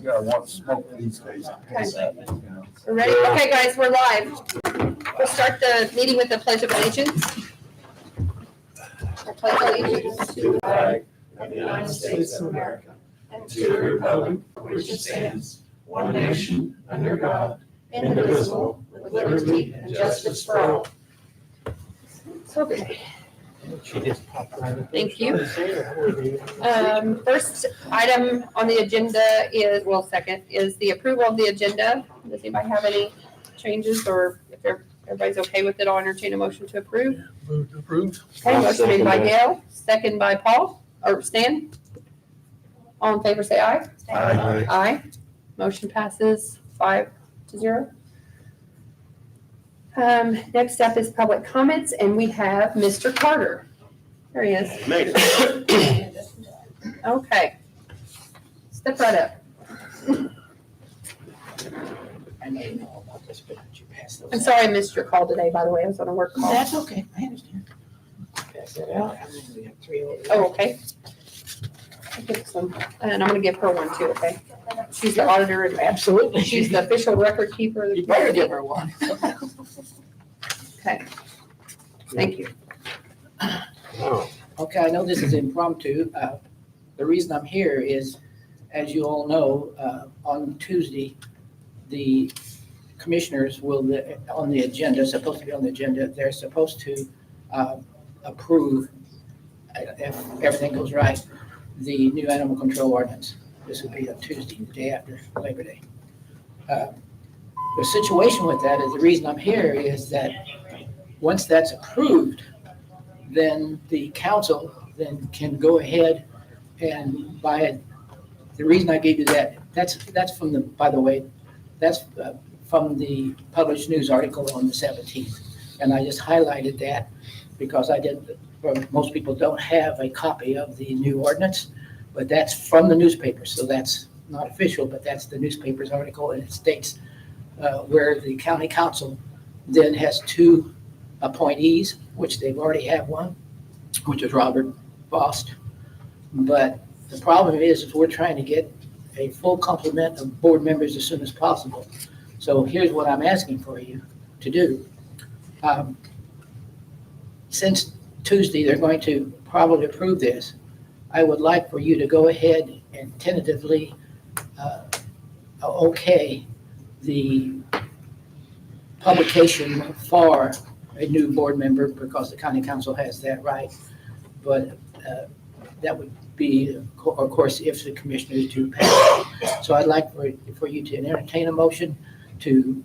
Yeah, I want smoke these days. We're ready? Okay, guys, we're live. We'll start the meeting with the Pledge of Allegiance. I pledge allegiance to the flag of the United States of America and to the republic for which it stands, one nation, under God, indivisible, with liberty and justice for all. Okay. Thank you. First item on the agenda is, well, second, is the approval of the agenda. Does anybody have any changes, or if everybody's okay with it, I'll entertain a motion to approve. Move to approve. Okay, motion made by Gail, second by Paul, or Stan. All in favor, say aye. Aye. Aye. Motion passes 5-0. Next up is public comments, and we have Mr. Carter. There he is. Made it. Okay. Step right up. I know you know about this, but you pass those. I'm sorry I missed your call today, by the way. I was on a work call. That's okay, I understand. Pass that out. We have 3 over there. Oh, okay. I'll give some, and I'm gonna give her one too, okay? She's the auditor, and Absolutely. she's the official record keeper. You better give her one. Okay. Thank you. Okay, I know this is impromptu. The reason I'm here is, as you all know, on Tuesday, the commissioners will, on the agenda, supposed to be on the agenda, they're supposed to approve, if everything goes right, the new animal control ordinance. This will be on Tuesday, the day after Labor Day. The situation with that is, the reason I'm here is that once that's approved, then the council then can go ahead and buy it. The reason I gave you that, that's from the, by the way, that's from the published news article on the 17th. And I just highlighted that because I did, most people don't have a copy of the new ordinance, but that's from the newspaper. So that's not official, but that's the newspaper's article, and it states where the county council then has 2 appointees, which they've already have one, which is Robert Vost. But the problem is we're trying to get a full complement of board members as soon as possible. So here's what I'm asking for you to do. Since Tuesday, they're going to probably approve this. I would like for you to go ahead and tentatively okay the publication for a new board member, because the county council has that right. But that would be, of course, if the commissioners do pass. So I'd like for you to entertain a motion to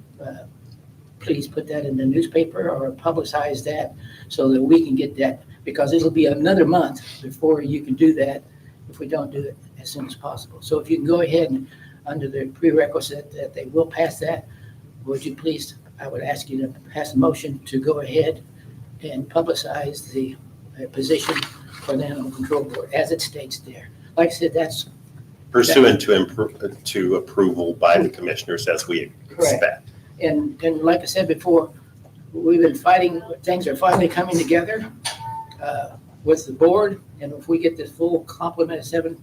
please put that in the newspaper or publicize that so that we can get that, because it'll be another month before you can do that if we don't do it as soon as possible. So if you can go ahead and, under the prerequisite that they will pass that, would you please, I would ask you to pass a motion to go ahead and publicize the position for the Animal Control Board as it states there. Like I said, that's Pursuant to approval by the commissioners as we expect. And like I said before, we've been fighting, things are finally coming together with the board. And if we get this full complement of 7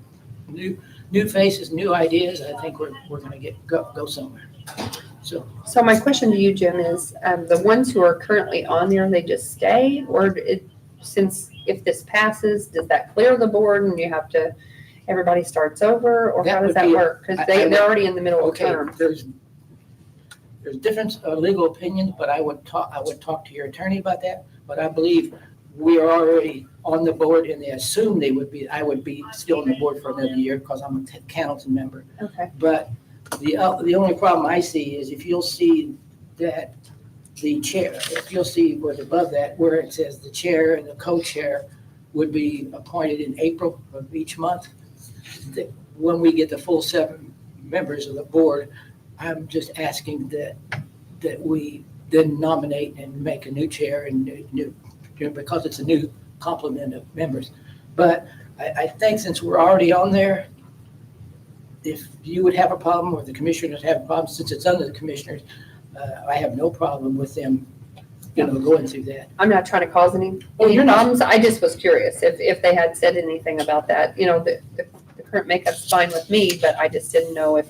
new faces, new ideas, I think we're going to go somewhere. So my question to you, Jim, is the ones who are currently on there, they just stay? Or since if this passes, does that clear the board and you have to, everybody starts over? Or how does that work? Because they're already in the middle of term. There's different legal opinions, but I would talk to your attorney about that. But I believe we are already on the board, and they assume I would be still on the board for another year because I'm a council member. Okay. But the only problem I see is if you'll see that the chair, if you'll see what's above that, where it says the chair and the co-chair would be appointed in April of each month. When we get the full 7 members of the board, I'm just asking that we then nominate and make a new chair and new, because it's a new complement of members. But I think since we're already on there, if you would have a problem or the commissioners have a problem, since it's under the commissioners, I have no problem with them, going through that. I'm not trying to cause any you're not. problems. I just was curious if they had said anything about that. The current makeup's fine with me, but I just didn't know if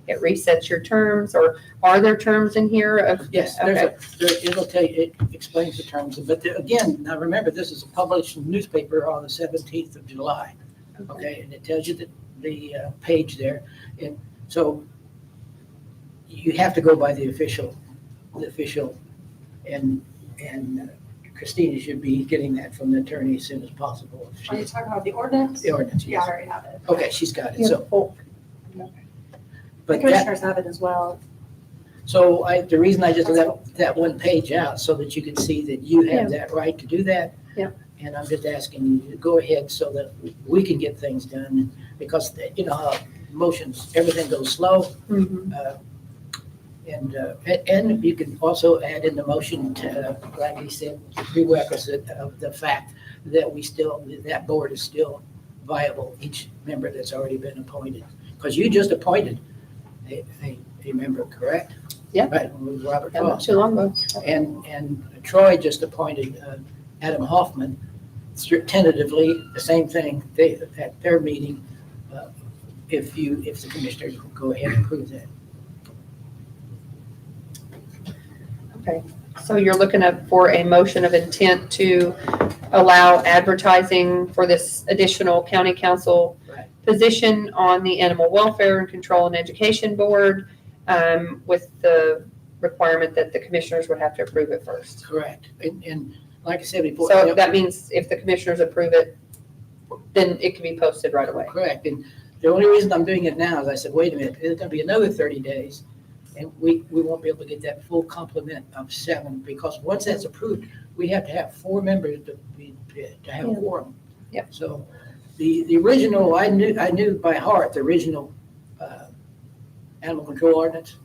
it resets your terms, or are there terms in here of? Yes, it'll tell you, it explains the terms, but again, now remember, this is published in the newspaper on the 17th of July, okay? And it tells you the page there, and so you have to go by the official, and Christina should be getting that from the attorney as soon as possible. Are you talking about the ordinance? The ordinance, Yeah, I yes. already have it. Okay, she's got it, so. The But that, commissioners have it as well. so the reason I just left that one page out, so that you can see that you have that right to do that. Yeah. And I'm just asking you to go ahead so that we can get things done, because, you know, how motions, everything goes slow. Mhm. And you can also add in the motion to, like he said, prerequisite of the fact that that board is still viable, each member that's already been appointed. Because you just appointed a member, correct? Yeah. Right, with Robert Yeah, not Frost. too long ago. And Troy just appointed Adam Hoffman, tentatively, the same thing, at their meeting, if the commissioners will go ahead and approve that. Okay, so you're looking for a motion of intent to allow advertising for this additional county council Right. position on the Animal Welfare and Control and Education Board, with the requirement that the commissioners would have to approve it first. Correct. And like I said before. So that means if the commissioners approve it, then it can be posted right away. Correct. And the only reason I'm doing it now is I said, wait a minute, it's gonna be another 30 days. And we won't be able to get that full complement of 7, because once that's approved, we have to have 4 members to have a quorum. Yep. So the original, I knew by heart, the original animal control ordinance.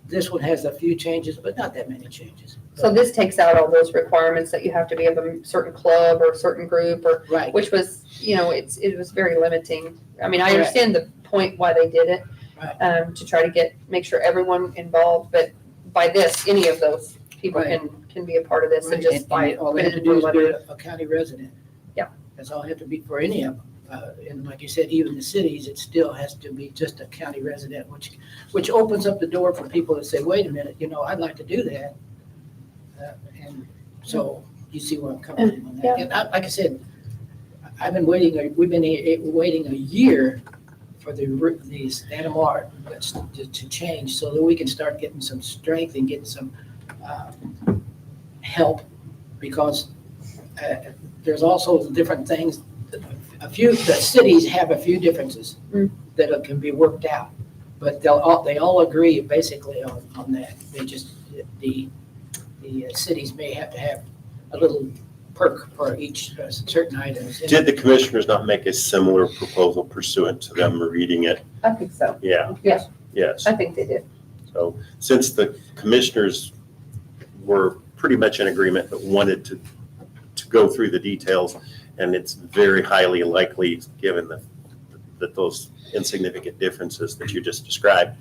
This one has a few changes, but not that many changes. So this takes out all those requirements that you have to be of a certain club or a certain group, or, Right. which was, it was very limiting. I mean, I Correct. understand the point why they did it, Right. to try to make sure everyone involved, but by this, any of those people Right. can be a part of this, and Right. just by all they have to putting do in is be letter. a county resident. Yeah. That's all it have to be for any of them. And like you said, even the cities, it still has to be just a county resident, which opens up the door for people to say, wait a minute, I'd like to do that. And so you see where I'm coming from on that. Yeah. And like I said, we've been waiting a year for these animal ordinance to change, so that we can start getting some strength and getting some help, because there's also different things. The cities have a few differences that can be worked out, but they all agree basically on that. They just, the cities may have to have a little perk for each certain items. Did the commissioners not make a similar proposal pursuant to them reading it? I think so. Yeah. Yeah. Yes. I think they did. So since the commissioners were pretty much in agreement, but wanted to go through the details, and it's very highly likely, given that those insignificant differences that you just described,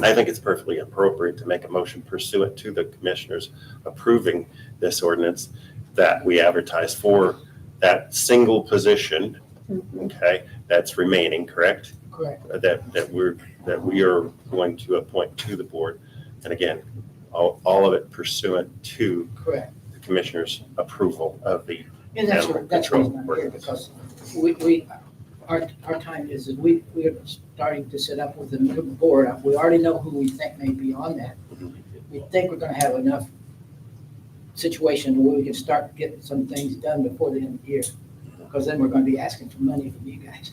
I think it's perfectly appropriate to make a motion pursuant to the commissioners approving this ordinance, that we advertise for that single position, okay, that's remaining, correct? Correct. That we are going to appoint to the board. And again, all of it pursuant to Correct. the commissioner's approval of the And that's animal the control reason I'm here, ordinance. because our time is we are starting to set up with the new board. We already know who we think may be on that. We think we're gonna have enough situation where we can start getting some things done before the end of the year, because then we're gonna be asking for money from you guys.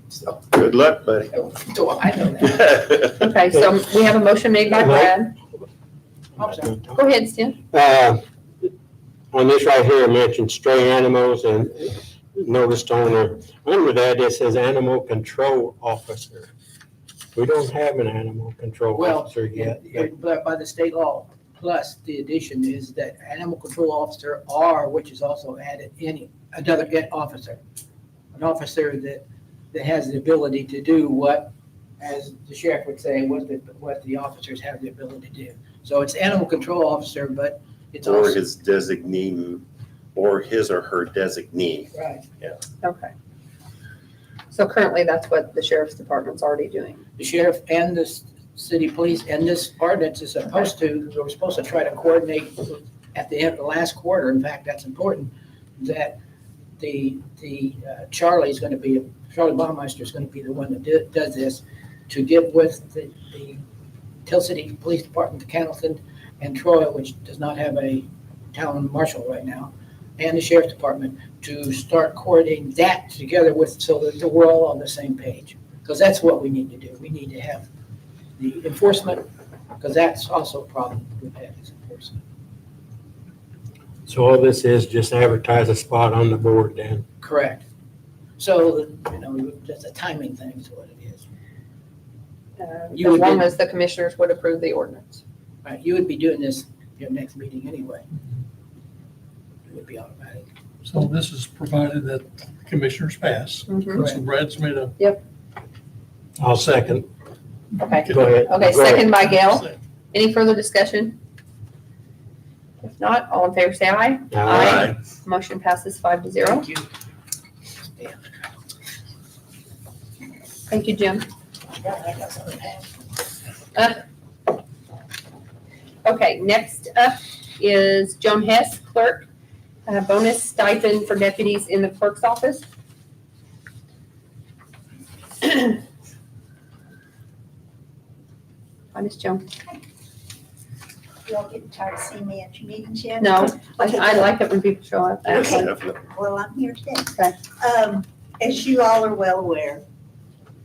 So, Good luck, buddy. so I know that. Okay, so we have a motion made by Brad. I'm sorry. Go ahead, Stan. On this right here, it mentions stray animals and noticed owner. Under that, it says animal control officer. We don't have an animal control Well, officer yet. But by the state law, plus the addition is that animal control officer, or which is also added, another officer. An officer that has the ability to do what, as the sheriff would say, what the officers have the ability to do. So it's animal control officer, but it's Or also. his designee, or his or her designee. Right. Okay. So currently, that's what the sheriff's department's already doing. The sheriff and the city police and this ordinance is supposed to, we're supposed to try to coordinate at the end of the last quarter. In fact, that's important, that Charlie Baumeister is gonna be the one that does this, to get with the Tell City Police Department, the Cannleton, and Troy, which does not have a town marshal right now, and the sheriff's department, to start coordinating that together with, so that we're all on the same page. Because that's what we need to do. We need to have the enforcement, because that's also a problem we've had, is enforcement. So all this is just advertise a spot on the board then. Correct. So, that's a timing thing is what it is. You As would long be- as the commissioners would approve the ordinance. Right, you would be doing this your next meeting anyway. It would be automatic. So this is provided that commissioners pass. Mhm. So Brad's made a. I'll second. Okay, Go ahead. okay, Go ahead. second by Gail. Any further discussion? If not, all in favor say aye. Aye. Motion passes 5-0. Thank you. Thank you, Jim. Okay, next up is Joan Hess, clerk, bonus stipend for deputies in the clerk's office. Hi, Miss Joan. You all getting tired of seeing me at your meetings yet? No, Okay, I like it when people show up. Yes, Okay. definitely. Well, I'm here today. Okay. As you all are well aware,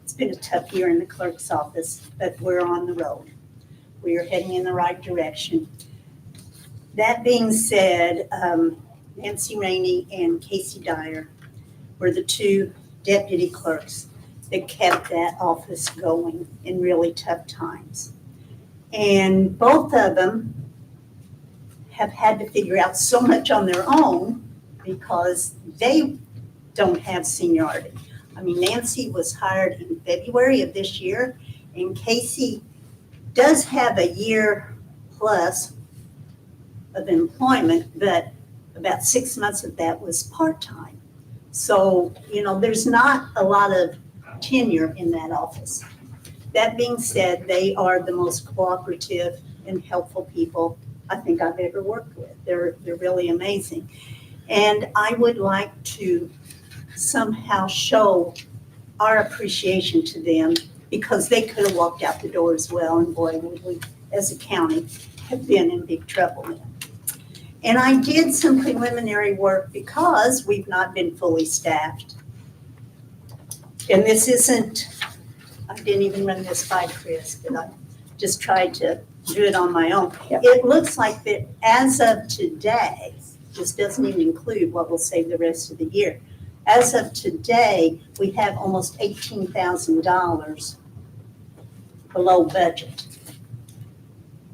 it's been a tough year in the clerk's office, but we're on the road. We are heading in the right direction. That being said, Nancy Rainey and Casey Dyer were the two deputy clerks that kept that office going in really tough times. And both of them have had to figure out so much on their own because they don't have seniority. I mean, Nancy was hired in February of this year, and Casey does have a year plus of employment, but about 6 months of that was part-time. So, there's not a lot of tenure in that office. That being said, they are the most cooperative and helpful people I think I've ever worked with. They're really amazing. And I would like to somehow show our appreciation to them because they could have walked out the door as well, and boy, would we, as a county, have been in big trouble then. And I did some preliminary work because we've not been fully staffed. And this isn't, I didn't even run this by Chris, but I just tried to do it on my own. Yep. It looks like that as of today, this doesn't even include what will save the rest of the year. As of today, we have almost $18,000 below budget.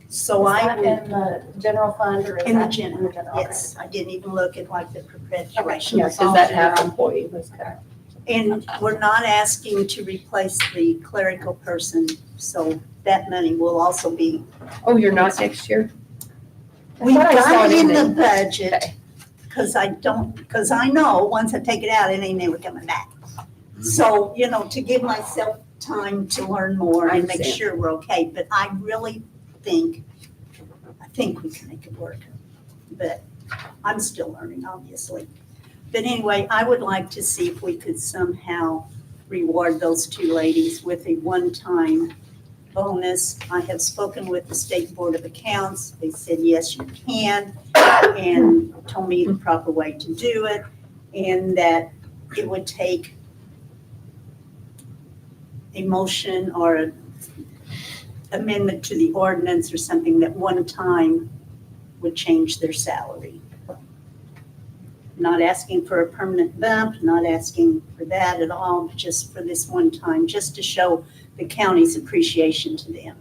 So Is I that would, in the general fund or is in the that general, okay. yes, I didn't even look at like the perpetuation. Yeah, because that half employee was cut. And we're not asking to replace the clerical person, so that money will also be. Oh, you're not next year? We thought I saw got it in the there. budget, Okay. because I know once I take it out, it ain't never coming back. So, to give myself time to learn more I and make understand. sure we're okay, but I really think we can make it work. But I'm still learning, obviously. But anyway, I would like to see if we could somehow reward those two ladies with a one-time bonus. I have spoken with the State Board of Accounts. They said, yes, you can, and told me the proper way to do it, and that it would take a motion or an amendment to the ordinance or something that one time would change their salary. Not asking for a permanent bump, not asking for that at all, just for this one time, just to show the county's appreciation to them.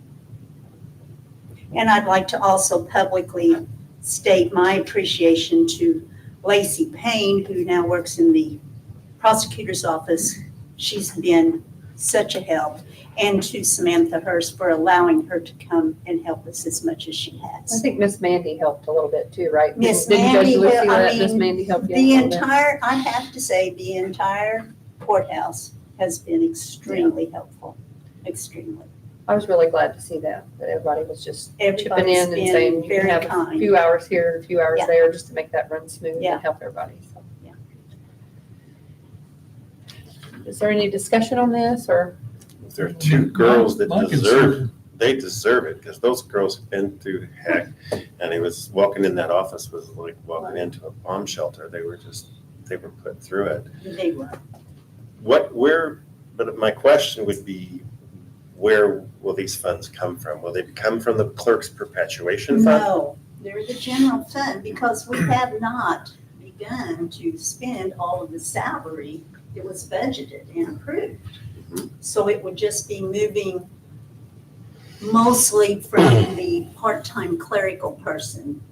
And I'd like to also publicly state my appreciation to Lacey Payne, who now works in the prosecutor's office. She's been such a help. And to Samantha Hurst for allowing her to come and help us as much as she I has. think Miss Mandy helped a little bit too, right? Miss Didn't Mandy, Judge Lucy I let Miss mean, Mandy help you? The a little bit? entire, I have to say, the entire courthouse has been extremely helpful, extremely. I was really glad to see that everybody was just chipping Everybody's in and saying, been you can very have a kind. few hours here and a few hours Yeah. there, just to make that run smooth Yeah. and help everybody, so. Yeah. Is there any discussion on this, or? There are two girls that My deserve, they deserve it, because those girls have been through heck. And it was, walking in that office was like walking into a bomb shelter. They were put through it. They were. But my question would be, where will these funds come from? Will they come from the clerk's perpetuation fund? No, they're the general fund, because we have not begun to spend all of the salary that was budgeted and approved. Mhm. So it would just be moving mostly from the part-time clerical person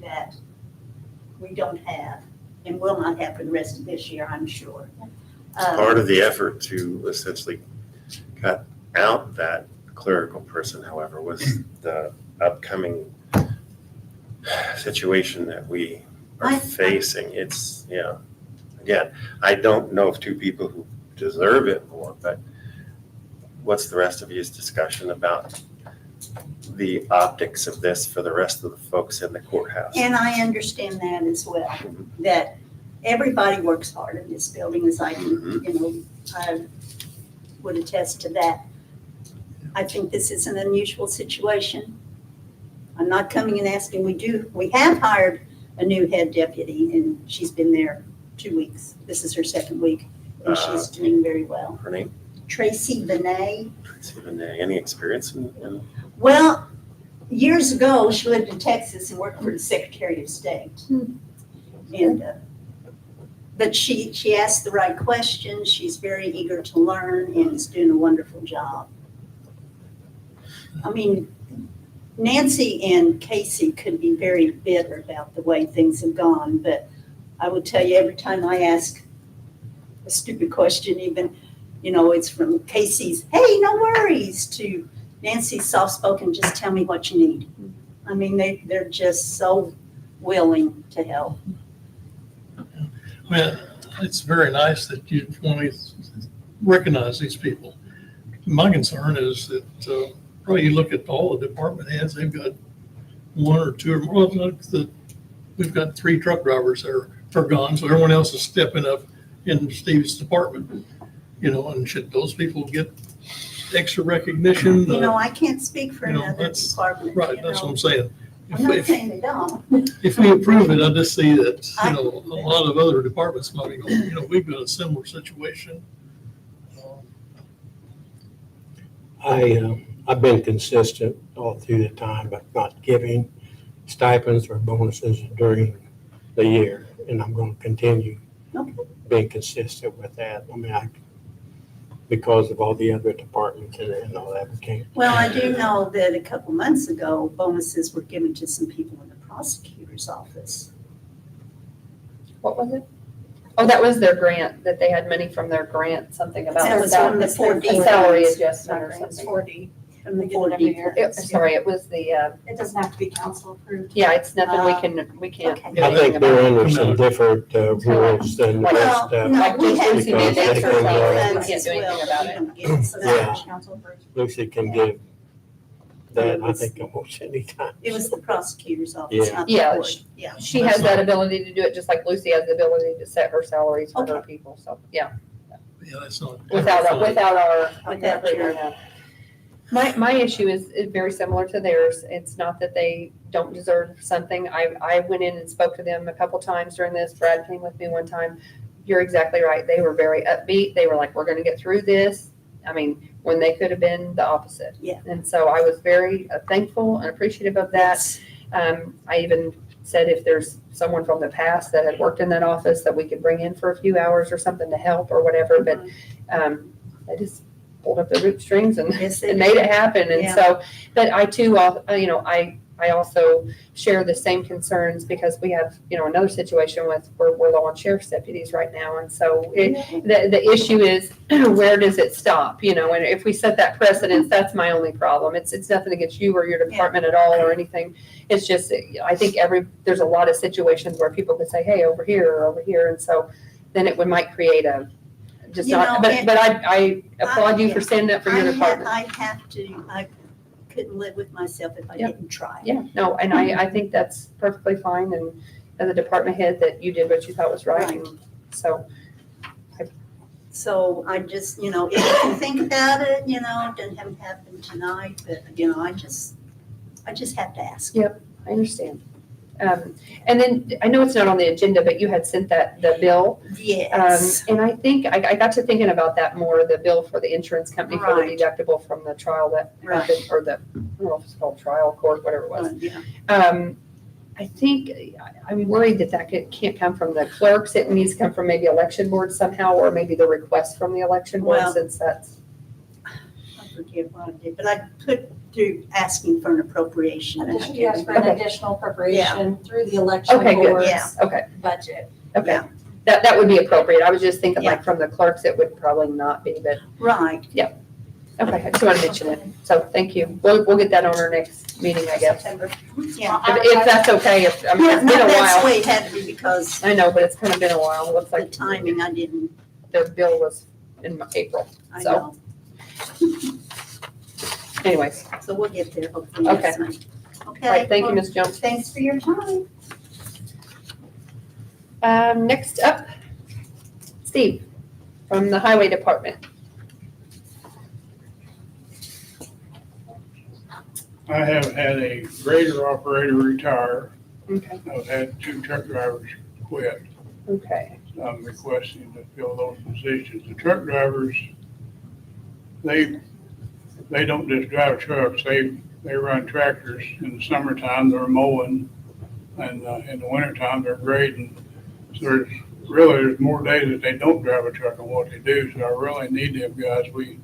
that we don't have and will not have for the rest of this year, I'm sure. Part of the effort to essentially cut out that clerical person, however, was the upcoming situation that we are facing. It's, again, I don't know of two people who deserve it more, but what's the rest of you's discussion about the optics of this for the rest of the folks in the courthouse? And I understand that as well, that everybody works hard in this building, as I can, I would attest to that. I think this is an unusual situation. I'm not coming and asking, we have hired a new head deputy, and she's been there 2 weeks. This is her second week, and she's doing very well. Her name? Tracy Benet. Any experience in Well, years ago, she lived in Texas and worked for the Secretary of State. And, but she asked the right questions. She's very eager to learn and is doing a wonderful job. I mean, Nancy and Casey could be very bitter about the way things have gone, but I will tell you, every time I ask a stupid question, even, it's from Casey's, hey, no worries, to Nancy's soft-spoken, just tell me what you need. I mean, they're just so willing to help. I mean, it's very nice that you want to recognize these people. My concern is that probably you look at all the department heads, they've got one or two or more. We've got 3 truck drivers that are gone, so everyone else is stepping up in Steve's department. And should those people get extra recognition? I can't speak for another department. Right, that's what I'm saying. I'm not saying they don't. If we approve it, I just see that, a lot of other departments might be going, we've got a similar situation. I've been consistent all through the time, but not giving stipends or bonuses during the year, and I'm going to continue being consistent with that. I mean, because of all the other departments and all that, we can't. Well, I do know that a couple months ago, bonuses were given to some people in the prosecutor's office. What was it? Oh, that was their grant, that they had money from their grant, something about That was from the 4D. a salary adjustment or something. 40. From the They get it every 4D. year. Sorry, it was the, It doesn't have to be council approved. yeah, it's nothing we can't Okay. do I anything think about. they're under some different rules than the Well, rest of. no, Like we Lucy have because mandates they her can, salary, we funds can't as do anything well, about we it. don't get some Yeah. much. Council approved. Lucy can give that, I think, almost any time. It was the prosecutor's office, Yeah. not the Yeah, court. Yeah. She has that ability to do it, just like Lucy has the ability to set her salaries for her Okay. people, so, yeah. Yeah, that's not. Without our. Without your- My issue is very similar to theirs. It's not that they don't deserve something. I went in and spoke to them a couple times during this. Brad came with me one time. You're exactly right. They were very upbeat. They were like, we're gonna get through this. I mean, when they could have been the opposite. Yeah. And so I was very thankful and appreciative of that. I even said if there's someone from the past that had worked in that office that we could bring in for a few hours or something to help or whatever, but they just pulled up the root strings and Yes, they and made it happen. And Yeah. so, but I too, I also share the same concerns because we have, another situation with, we're low on sheriff's deputies right now. And so the issue is, where does it stop? And if we set that precedence, that's my only problem. It's nothing against you or your department at all or anything. It's just, I think there's a lot of situations where people could say, hey, over here or over here. And so then might create just You not, know, but I applaud you for standing up for your department. I couldn't live with myself if I Yep. didn't try. Yeah, no, and I think that's perfectly fine, and as a department head, that you did what you thought was right, and so. So I just, if you think about it, it doesn't have to happen tonight, but, I just have to ask. I understand. And then, I know it's not on the agenda, but you had sent the bill. Yes. And I think, I got to thinking about that more, the bill for the insurance company for the Right. deductible from the trial that happened, or the, I don't know if it's called trial, court, whatever it was. Yeah. I think, I'm worried that can't come from the clerks, it needs to come from maybe election board somehow, or maybe the request from the election board, Well- since that's. I forget what I did, but I put through asking for an appropriation. and I You asked for an Okay. additional appropriation through the election Okay, good. board's Yeah. Okay, budget. okay. Yeah. That would be appropriate, I was just thinking Yeah. like from the clerks, it would probably not be, but, Right. okay, I just want to mention it, so thank you. We'll get that on our next meeting, I guess. September. Yeah. If that's okay, it's Yeah, been no, a that's the while. way it had to be because I know, but it's kind of been a while, it looks the like timing, I didn't, the bill was in April, I So- know. anyways. So we'll get there hopefully next month. All Okay. right, thank you, well, Ms. Jones. Thanks for your time. Next up, Steve, from the Highway Department. I have had a grader operator retire. Okay. I've had 2 truck drivers quit. Okay, I'm requesting to fill those positions. The truck drivers, they don't just drive trucks, they run tractors. In the summertime, they're mowing, and in the wintertime, they're grading. So there's more days that they don't drive a truck than what they do, so I really need them guys. We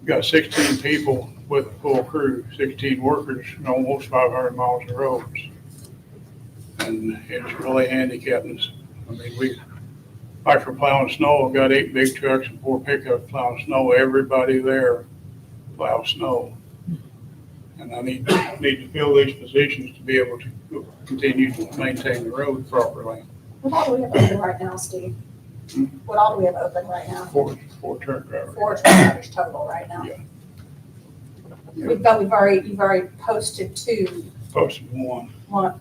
got 16 people with a full crew, 16 workers, and almost 500 miles of roads. And it's really handicapping us. I mean, like for plowing snow, I've got 8 big trucks and 4 pickups plowing snow. Everybody there plows snow. And I need to fill these positions to be able to continue to maintain the road properly. What all do we have open right now, Steve? What all do we have open right now? 4 truck drivers. 4 truck drivers total right now. Yeah. You've already posted 2, Posted 1. one.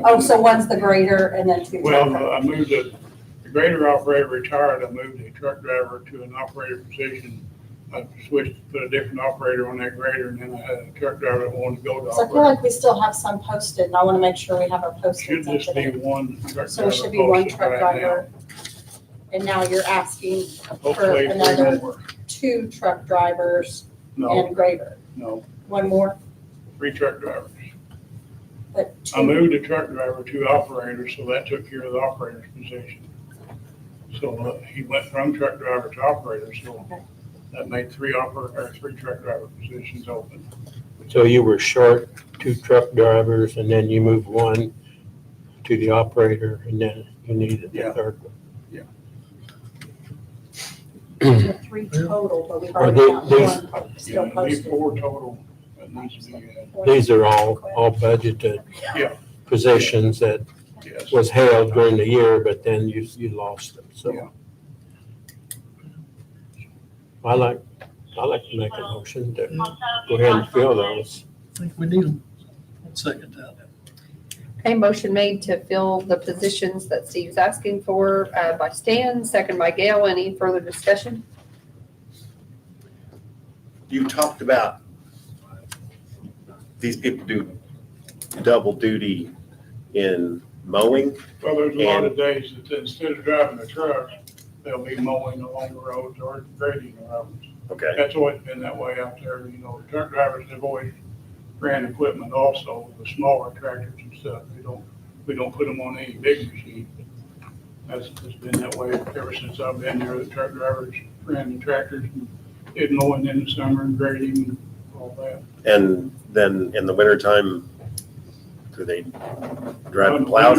Oh, so one's the grader and then 2 truck Well, drivers. I moved the grader operator retired. I moved a truck driver to an operator position. I switched, put a different operator on that grader, and then I had a truck driver that wanted to go to So I feel operator. like we still have some posted, and I want to make sure we have our Should postings up just to be date. 1 truck driver. So it should be 1 posted truck right now. driver. And now you're asking for Hopefully 3 another more. 2 truck drivers No, and grader. no, 1 more, 3 truck drivers. but I 2. moved a truck driver to operator, so that took care of the operator's position. So he went from truck driver to operator, so Okay. that made 3 truck driver positions open. So you were short 2 truck drivers, and then you moved 1 to the operator, and then you needed the Yeah. 3rd one. So 3 total, but we've Are already got these- 1 still Yeah, leave posted. 4 total that needs to be added. These are all budgeted Yeah. positions that Yes. was held during the year, but then you lost them, Yeah. so. I like to make a motion to go ahead and fill those. I think we need them. I'll second that. okay, motion made to fill the positions that Steve's asking for, by Stan, second by Gail. Any further discussion? You talked about these people do double duty in mowing. Well, there's a lot of days that instead of driving the truck, they'll be mowing along the roads or grading the roads. Okay, That's always been that way out there. The truck drivers have always ran equipment also, the smaller tractors and stuff. We don't put them on any big machine. It's been that way ever since I've been there. The truck drivers ran the tractors and did mowing in the summer and grading and all that. and then in the wintertime, do they drive and plow?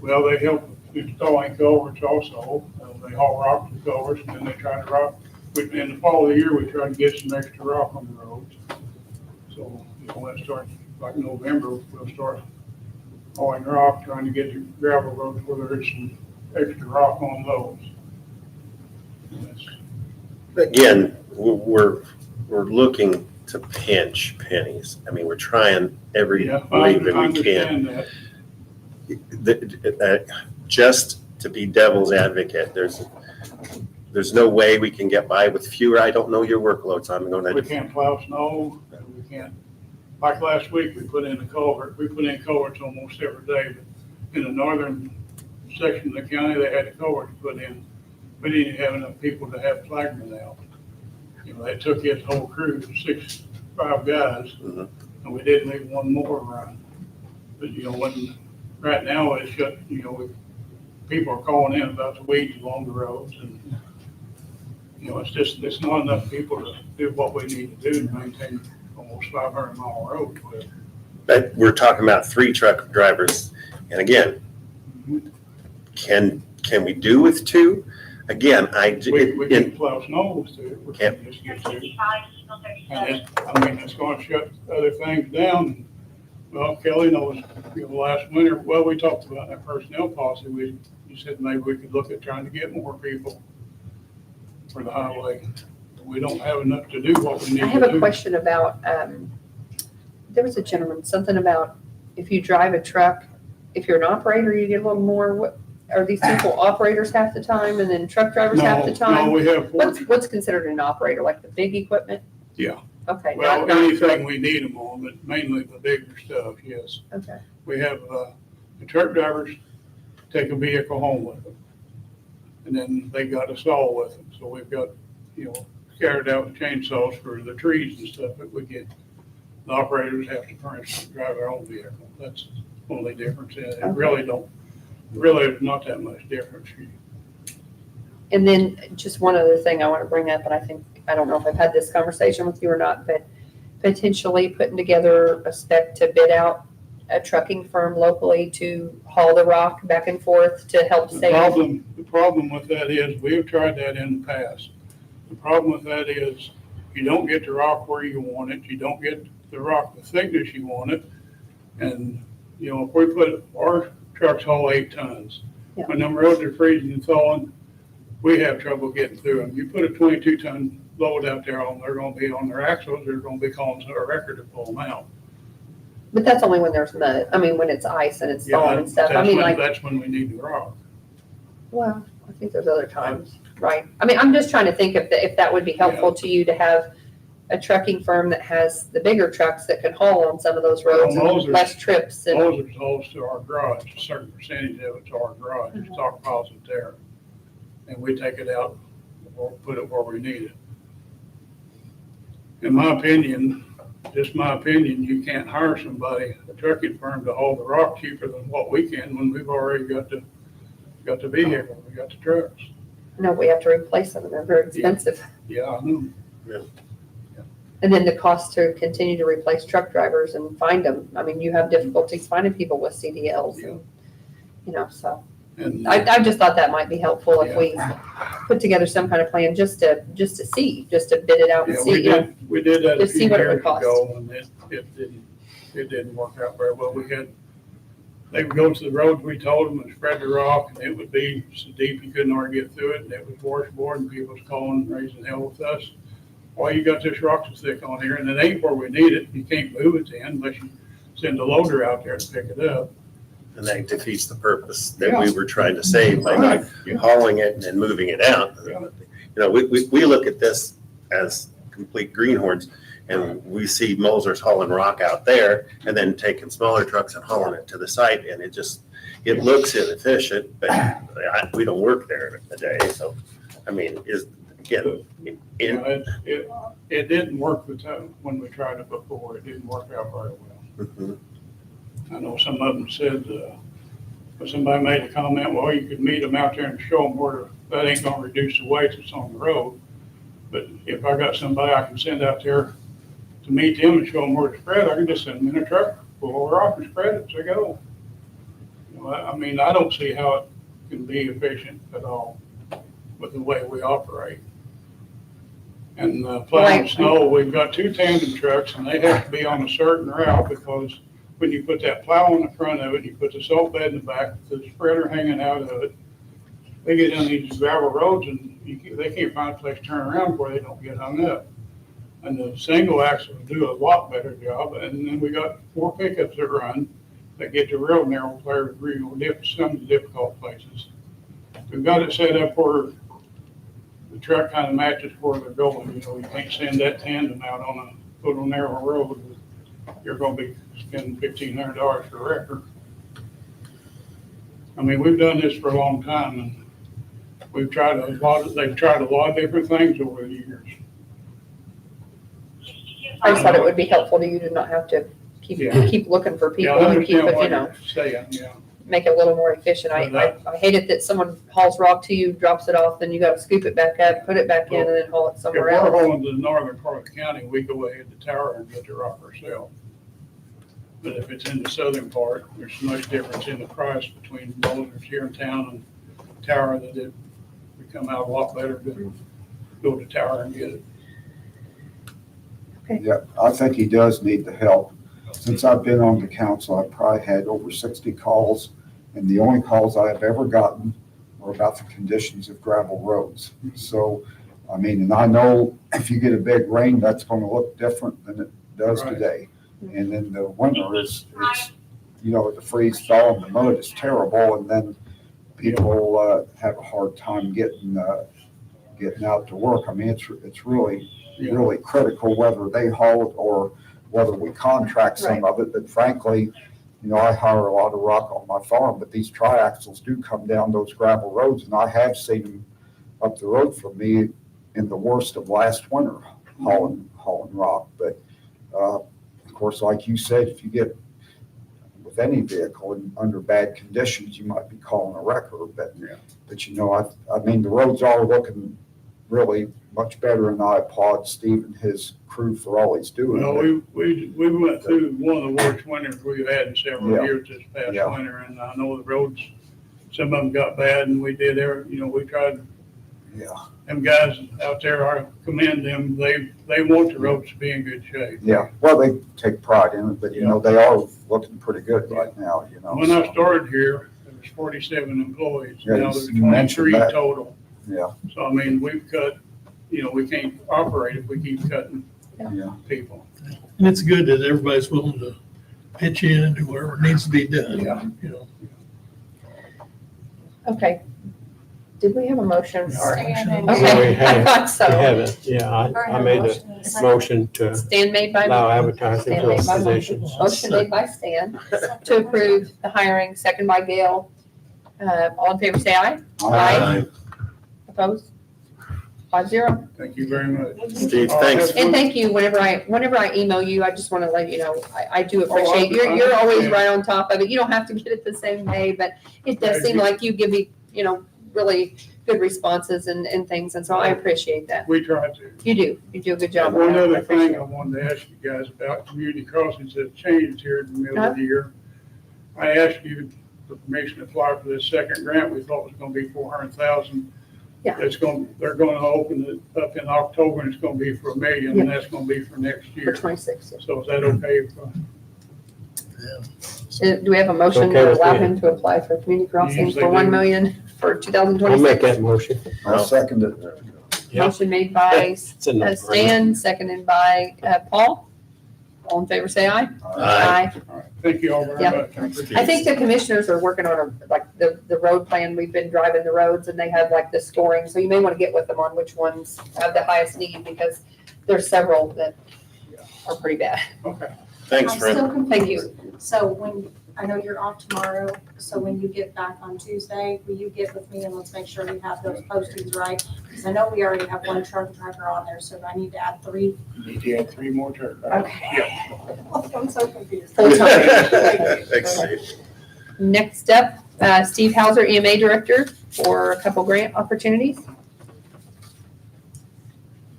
Well, they help installing culverts also. They haul rock to culverts and then they try to rock. In the fall of the year, we try to get some extra rock on the roads. So, when it starts, like November, we'll start hauling rock, trying to get the gravel roads where there's some extra rock on those. That's- Again, we're looking to pinch pennies. I mean, we're trying every Yeah, way I that we can. understand that. Just to be devil's advocate, there's no way we can get by with fewer. I don't know your workload, so I'm going We to, can't plow snow, we can't, like last week, we put in culverts almost every day. But in the northern section of the county, they had a culvert to put in. We didn't have enough people to have flagmen out. You know, they took his whole crew, 5 guys, Mhm. and we didn't leave one more run. But, you know, right now, it's just, you know, people are calling in about the weeds along the roads, and, you know, it's not enough people to do what we need to do to maintain almost 500-mile roads with. but we're talking about 3 truck drivers. And again, can we do with 2? Again, We can plow snow with it. We Can't. can just get to it. And it's gonna shut other things down. Well, Kelly knows, you know, last winter, well, we talked about that personnel policy. You said maybe we could look at trying to get more people for the highway. We don't have enough to do what we need to do. I have a question about, there was a gentleman, something about if you drive a truck, if you're an operator, you get a little more. What, are these people operators half the time and then truck drivers half the No, time? we have What's considered an operator, like the big equipment? Yeah. Okay. Well, not- anything we need them on, but mainly the bigger stuff, yes. Okay, We have, the truck drivers take a vehicle home with them. And then they got a saw with them. So we've got, you know, scattered out chainsaws for the trees and stuff that we get. The operators have to, for instance, drive their own vehicle. That's the only difference. It really is not that much difference. and then just one other thing I want to bring up, and I don't know if I've had this conversation with you or not, but potentially putting together a spec to bid out a trucking firm locally to haul the rock back and forth to help The save. problem with that is, we have tried that in the past. The problem with that is, you don't get the rock where you want it, you don't get the rock the thickness you want it. And, you know, if we put, our trucks haul 8 tons. Yeah. When them roads are freezing and thawing, we have trouble getting through them. You put a 22-ton load out there they're gonna be on their axles, they're gonna be calling a record to pull them out. But that's only when there's mud. I mean, when it's ice and it's thawing and stuff. I mean, like, That's when we need the rock. well, I think there's other times, right? I mean, I'm just trying to think if that would be helpful to you to have a trucking firm that has the bigger trucks that can haul on some of those roads Well, those and are- less trips and. Those are hauls to our garage, a certain percentage of it to our garage, Mm-hmm. stockpiles it there. And we take it out or put it where we need it. In my opinion, just my opinion, you can't hire somebody, a trucking firm, to haul the rock cheaper than what we can when we've already got the vehicle, we got the trucks. No, we have to replace them and they're very expensive. Yeah, I know. And then the cost to continue to replace truck drivers and find them. I mean, you have difficulties finding people with CDLs and, you know, so. And I just thought that might be helpful if we put together some kind of plan just to see, just to bid it out and yeah, see, you know. we did that a just see few what it would years cost. ago, and it didn't work out very well. They would go to the roads we told them and spread the rock, and it would be so deep you couldn't hardly get through it, and it was washboard, and people was calling, raising hell with us. Why you got this rock so thick on here, and it ain't where we need it, you can't move it then unless you send a loader out there to pick it up. and that defeats the purpose that we were trying to save by not Yeah. hauling it and then moving it out. Yeah. You know, we look at this as complete greenhorns, and we see Moser's hauling rock out there and then taking smaller trucks and hauling it to the site, and it looks inefficient, but we don't work there a day, so, I mean, Yeah, it didn't work when we tried it before, it didn't work out very well. Mhm. I know some of them said, but somebody made a comment, well, you could meet them out there and show them where, that ain't gonna reduce the weight that's on the road. But if I got somebody I can send out there to meet them and show them where to spread, I can just send them in a truck, pull over off and spread it, so go. You know, I mean, I don't see how it can be efficient at all with the way we operate. And plowing Right. snow, we've got 2 tandem trucks, and they have to be on a certain route, because when you put that plow on the front of it, you put the salt bed in the back, the spreader hanging out of it, they get on these gravel roads and they can't find a place to turn around where they don't get hung up. And the single axles do a lot better job. And then we got 4 pickups that run that get to real narrow, some of the difficult places. We've got it set up where the truck kind of matches where they're going. You know, you can't send that tandem out on a little narrow road. You're gonna be spending $1,500 for a wrecker. I mean, we've done this for a long time, and they've tried a lot of different things over the years. I just thought it would be helpful to you to not have to keep looking for Yeah, people I and keep, understand what it, you're saying, yeah. make it a little more efficient. I hate it that someone hauls rock to you, drops it off, then you gotta scoop it back up, put it back in, and then haul it If somewhere we're else. hauling to the northern part of the county, we go ahead to Tower and get the rock ourselves. But if it's in the southern part, there's so much difference in the price between boulders here in town and Tower that it would come out a lot better to go to Tower and get it. Yeah, I think he does need the help. Since I've been on the council, I've probably had over 60 calls, and the only calls I have ever gotten were about the conditions of gravel roads. So, I mean, and I know if you get a big rain, that's gonna look different than it does Right. today. And then the winter it's, you know, the freeze thaw and the mud is terrible, and then people have a hard time getting out to work. I mean, it's really critical whether they haul it or whether we contract some of it. But frankly, you know, I hire a lot of rock on my farm, but these triaxles do come down those gravel roads, and I have seen them up the road from me in the worst of last winter hauling rock. But of course, like you said, if you get with any vehicle and under bad conditions, you might be calling a wrecker. But you know, I mean, the roads are looking really much better, and I applaud Steve and his crew for all he's doing. Well, we went through one of the worst winters we've had in several years this past winter, and I know the roads, some of them got bad, and we did we tried. Yeah. Them guys out there, I commend them. They want the roads to be in good shape. Yeah, well, they take pride in it, but you know, they are looking pretty good right now, you know. When I started here, there was 47 employees. Yeah, Now there's you mentioned 23 that. total. Yeah. So, I mean, we've cut, we can't operate if we keep cutting Yeah. people. And it's good that everybody's willing to pitch in and do whatever needs to be done, Yeah. you know. Okay. Did we have a motion? Stan and- Okay, Yeah, we I have. thought We so. haven't, yeah, I made a motion to Stan made by allow me. advertising Stan for made by me. positions. Motion made by Stan to approve the hiring, second by Gail. All in favor, say aye. Aye. Opposed? 5-0. Thank you very much. Steve, thanks. And thank you, whenever I email you, I just want to let you know, I do appreciate, you're always understand. right on top of it. You don't have to get it the same day, but it does seem like you give me, really good responses and things, and so I appreciate that. We try to. You do a good job. One with that. I other appreciate thing it. I wanted to ask you guys about community crossings that changed here in the middle of the year. I asked you for permission to apply for this second grant. We thought it was gonna be 400,000. Yeah. They're gonna open it up in October, and it's gonna be for $1 million, and that's gonna be for next For year. 26. So is that okay? Do we have a motion Okay to with allow me. him to apply for community crossings Usually for 1 do. million for I'll 2026? make that motion. I'll second it. Yeah. Motion made by It's a no-brainer. Stan, seconded by Paul. All in favor, say aye. Aye. All right, thank you all very Yeah. much. Thanks, Steve. I think the commissioners are working on the road plan. We've been driving the roads and they have the scoring. So you may want to get with them on which ones have the highest need because there's several that are pretty bad. Okay. Thanks, I'm friend. still confused. Thank you. So I know you're off tomorrow, so when you get back on Tuesday, will you get with me and let's make sure we have those postings right? Because I know we already have one truck driver on there, so I need to add 3. Need to add 3 more truck drivers. Okay. I'm so confused. Full time. Thanks, Steve. Next up, Steve Hauser, EMA Director, for a couple grant opportunities.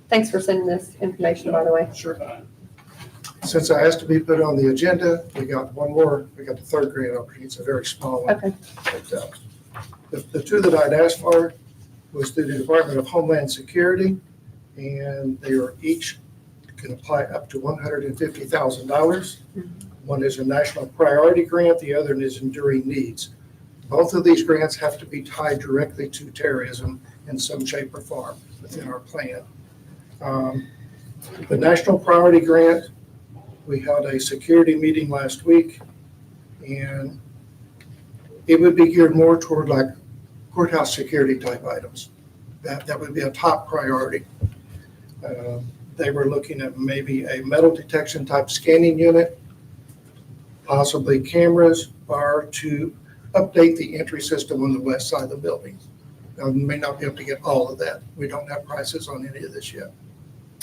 Thanks for sending this information, by the way. Sure. Since I asked to be put on the agenda, we got one more. We got the third grant opportunity. It's a very small one. Okay. But, the two that I'd asked for was through the Department of Homeland Security, and they are each can apply up to $150,000. One is a national priority grant, the other is enduring needs. Both of these grants have to be tied directly to terrorism in some shape or form within our plan. The National Priority Grant, we held a security meeting last week, and it would be geared more toward like courthouse security type items. That would be a top priority. They were looking at maybe a metal detection type scanning unit, possibly cameras, or to update the entry system on the west side of the building. Now, we may not be able to get all of that. We don't have prices on any of this yet.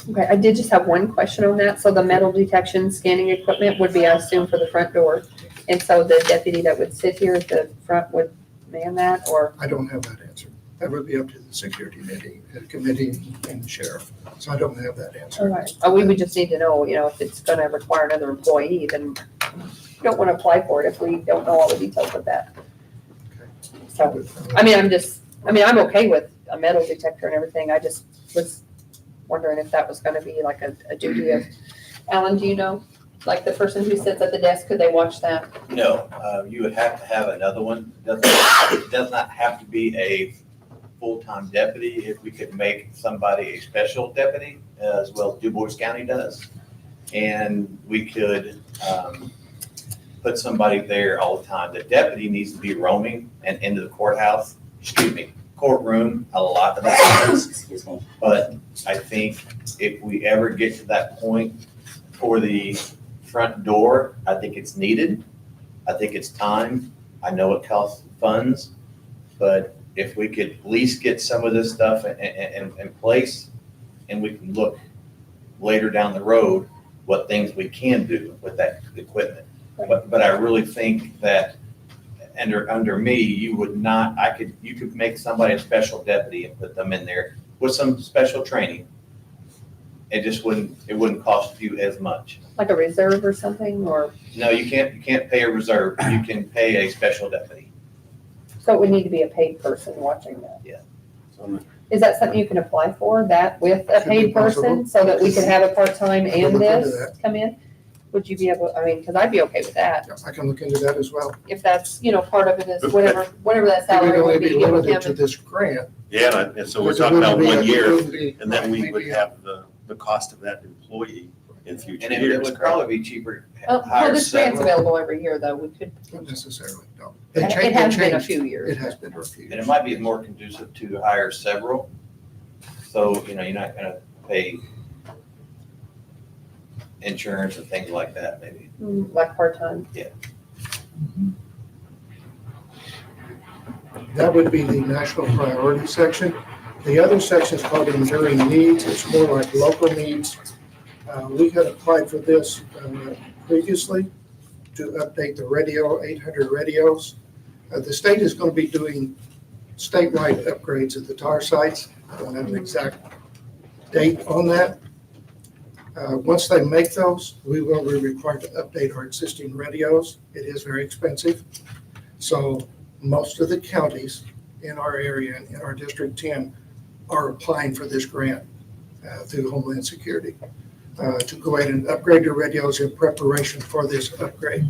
Okay, I did just have one question on that. So the metal detection scanning equipment would be, I assume, for the front door. And so the deputy that would sit here at the front would man that, or? I don't have that answer. That would be up to the security committee and the sheriff. So I don't have that All answer. right. We would just need to know, if it's gonna require another employee, then we don't wanna apply for it if we don't know all the details of that. So, I'm okay with a metal detector and everything. I just was wondering if that was gonna be like a duty of, Alan, do you know? Like the person who sits at the desk, could they watch that? No, you would have to have another one. It does not have to be a full-time deputy. If we could make somebody a special deputy, as well as DuBois County does. And we could put somebody there all the time. The deputy needs to be roaming and into the courtroom a lot of the times. Excuse me. But I think if we ever get to that point for the front door, I think it's needed. I think it's time. I know it costs funds, but if we could at least get some of this stuff in place, and we can look later down the road what things we can do with that equipment. But I really think that under me, you could make somebody a special deputy and put them in there with some special training. It wouldn't cost you as much. Like a reserve or something, or? No, you can't pay a reserve. You can pay a special deputy. So it would need to be a paid person watching that? Yeah. Is that something you can apply for, that with a Should be paid person, possible. so that we could have a part-time can and look into this come in? Would you be able, because I'd be okay with that, I can look into that as well. if that's, part of it is whatever that It salary would only would be be given limited to him. this grant. Yeah, and so we're Because it talking about wouldn't be 1 a- year, it wouldn't be- and then we maybe would a- have the cost of that employee in future And it years. would probably be cheaper to Well, hire this grant's several. available every year, though, we could, Not necessarily, no. it They change- has they been a changed. few years. It has been for a few And it years. might be more conducive to hire several. So, you're not gonna pay insurance and things like that, maybe. Like part-time. That would be the national priority section. The other section is called enduring needs. It's more like local needs. We had applied for this previously to update the radio, 800 radios. The state is going to be doing statewide upgrades at the TAR sites. I don't have an exact date on that. Once they make those, we will be required to update our existing radios. It is very expensive. So most of the counties in our area and in our District 10 are applying for this grant through Homeland Security to go ahead and upgrade their radios in preparation for this upgrade.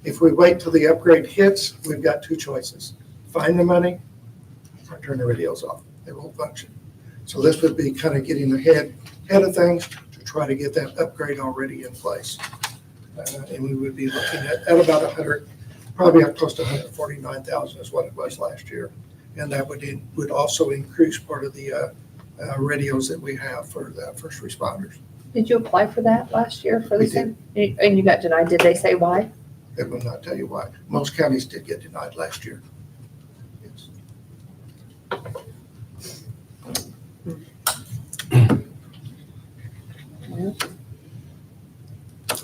If we wait till the upgrade hits, we've got two choices. Find the money or turn the radios off. They won't function. So this would be kind of getting ahead of things to try to get that upgrade already in place. And we would be looking at about 100, probably up close to 149,000 is what it was last year. And that would also increase part of the radios that we have for the first responders. Did you apply for that last year for We the same? And you got denied, did they say why? It will not tell you why. Most counties did get denied last year. Yes.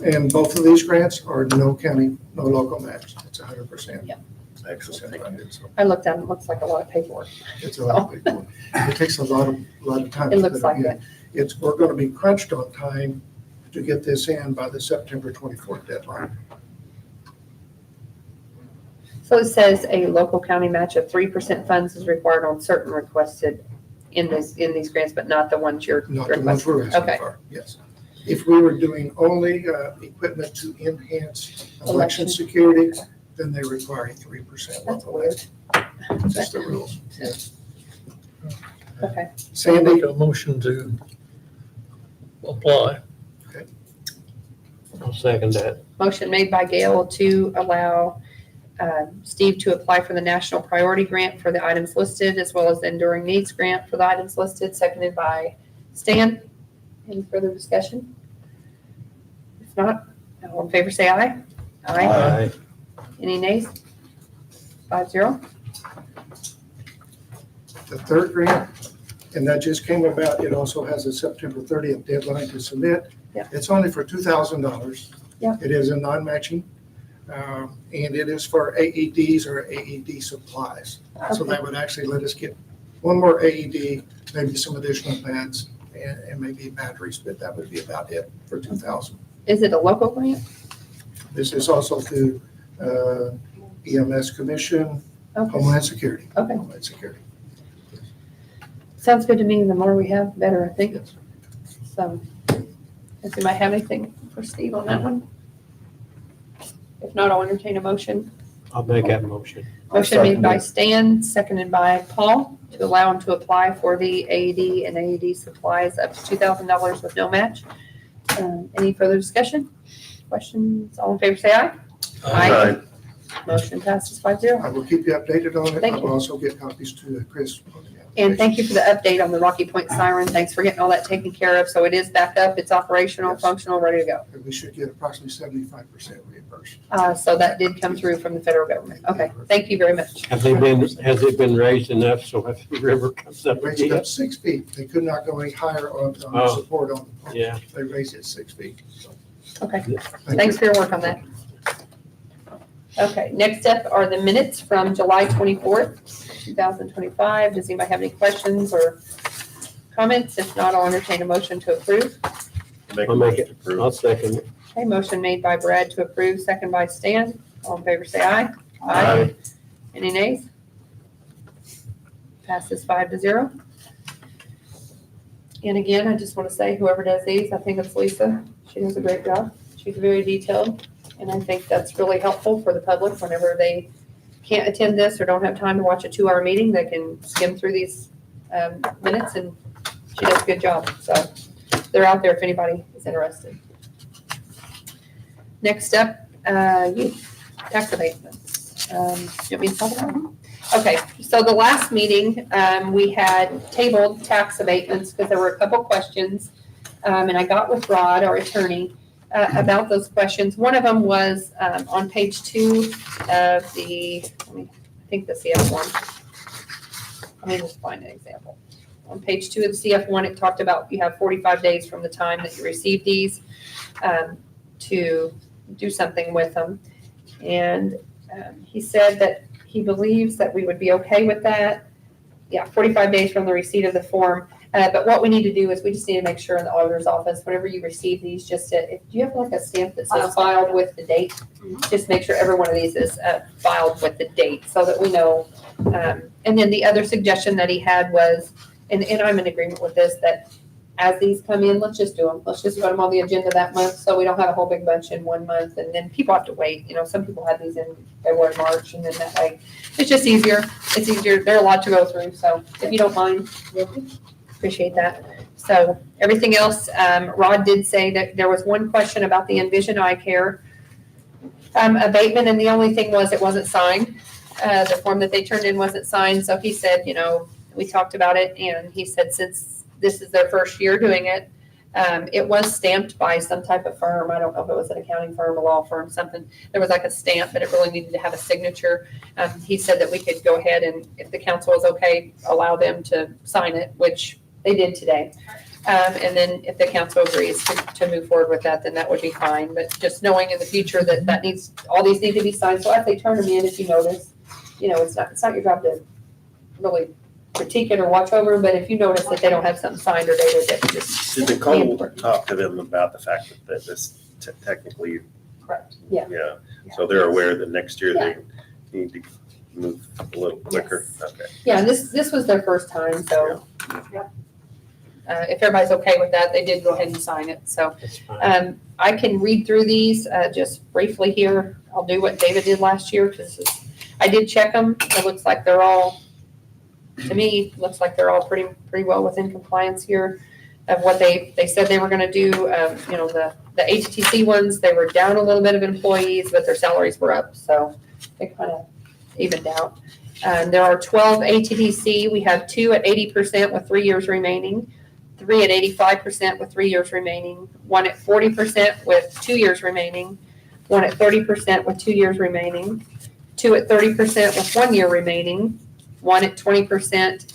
And both of these grants are no county, no local match. It's 100%. Yeah. Excellent funded, so I looked at it, it looks like a lot of paperwork. it's a lot of people. It takes a lot of time. It to looks put like in. We're going to be crunched on time to get this in by the September 24th deadline. So it says a local county match of 3% funds is required on certain requested in these grants, but not the ones you're Not the ones we're requesting. asking Okay. for, yes. If we were doing only equipment to enhance election Election. security, then they require a 3% That's local weird. match. Just the rules. Yeah. Okay. I'll Sandy, make a motion to apply. I'll second that. Motion made by Gail to allow Steve to apply for the National Priority Grant for the items listed, as well as the Enduring Needs Grant for the items listed, seconded by Stan. Any further discussion? If not, all in favor say aye. Aye. Any nays? 5-0. the third grant, and that just came about. It also has a September 30th deadline to submit. Yeah. It's only for $2,000. Yeah. It is a non-matching, and it is for AEDs or AED supplies. So Okay. that would actually let us get one more AED, maybe some additional pads, and maybe batteries, but that would be about it for 2,000. Is it a local grant? This is also through EMS Commission, Okay. Homeland Security. Okay. Homeland Security. Sounds good to me. The more we have, better, I think. So, does anybody have anything for Steve on that one? If not, I'll entertain a motion. I'll make that motion. Motion made by Stan, seconded by Paul, to allow him to apply for the AED and AED supplies up to $2,000 with no match. Any further discussion? Questions? All in favor, say aye. Aye. Motion passes 5-0. I will keep you updated on it. Thank I you. will also get copies to Chris. on the And thank application. you for the update on the Rocky Point siren. Thanks for getting all that taken care of. So it is back up, it's operational, Yes. functional, ready to go. And we should get approximately 75% reimbursed. So that did come through from the federal government. Okay, thank you very much. Has it been raised enough so if the river comes up Raised it again? up 6 feet. They could not go any higher on the Oh. support on the pump. Yeah. They raised it 6 feet. So, Okay, thank thanks you. for your work on that. Okay, next up are the minutes from July 24th, 2025. Does anybody have any questions or comments? If not, I'll entertain a motion to approve. I'll make it. I'll second it. Okay, motion made by Brad to approve, second by Stan. All in favor, say aye. Aye. Any nays? Passes 5-0. And again, I just want to say, whoever does these, I think it's Lisa. She does a great job. She's very detailed. And I think that's really helpful for the public whenever they can't attend this or don't have time to watch a 2-hour meeting, they can skim through these minutes, and she does a good job. So they're out there if anybody is interested. Next up, tax abatements. You want me to talk about them? Okay, so the last meeting, we had tabled tax abatements because there were a couple questions. And I got with Rod, our attorney, about those questions. One of them was on page 2 of the, I think the CF1. Let me just find an example. On page 2 of the CF1, it talked about you have 45 days from the time that you receive these to do something with them. And he said that he believes that we would be okay with that. Yeah, 45 days from the receipt of the form. But what we need to do is we just need to make sure in the auditor's office, whenever you receive these, do you have like a stamp that says filed with the date? Just make sure every one of these is filed with the date so that we know. And then the other suggestion that he had was, and I'm in agreement with this, that as these come in, let's just do them. Let's just put them on the agenda that month so we don't have a whole big bunch in 1 month. And then people have to wait. You know, some people had these in February, March, and then that way it's just easier. It's easier. There are a lot to go through. So if you don't mind, appreciate that. So everything else, Rod did say that there was one question about the Envision Eye Care abatement, and the only thing was it wasn't signed. The form that they turned in wasn't signed. So he said, you know, we talked about it, and he said since this is their first year doing it, it was stamped by some type of firm. I don't know if it was an accounting firm, a law firm, something. There was like a stamp, but it really needed to have a signature. He said that we could go ahead and, if the council is okay, allow them to sign it, which they did today. And then if the council agrees to move forward with that, then that would be fine. But just knowing in the future that all these need to be signed. So if they turn them in, if you notice, you know, it's not your job to really critique it or watch over them, but if you notice that they don't have something signed or dated, that just. Did Nicole talk to them about the fact that this technically, Correct, yeah. yeah, so they're aware that next year they need to move a little quicker? Okay. Yeah, and this was their first time, so. if everybody's okay with that, they did go ahead and sign it, so. That's fine. I can read through these, just briefly here. I'll do what David did last year, because I did check them. It looks like they're all, to me, looks like they're all pretty well within compliance here of what they said they were gonna do. You know, the HTC ones, they were down a little bit of employees, but their salaries were up, so they kind of evened out. There are 12 ATDC. We have 2 at 80% with 3 years remaining, 3 at 85% with 3 years remaining, 1 at 40% with 2 years remaining, 1 at 30% with 2 years remaining, 2 at 30% with 1 year remaining, 1 at 20%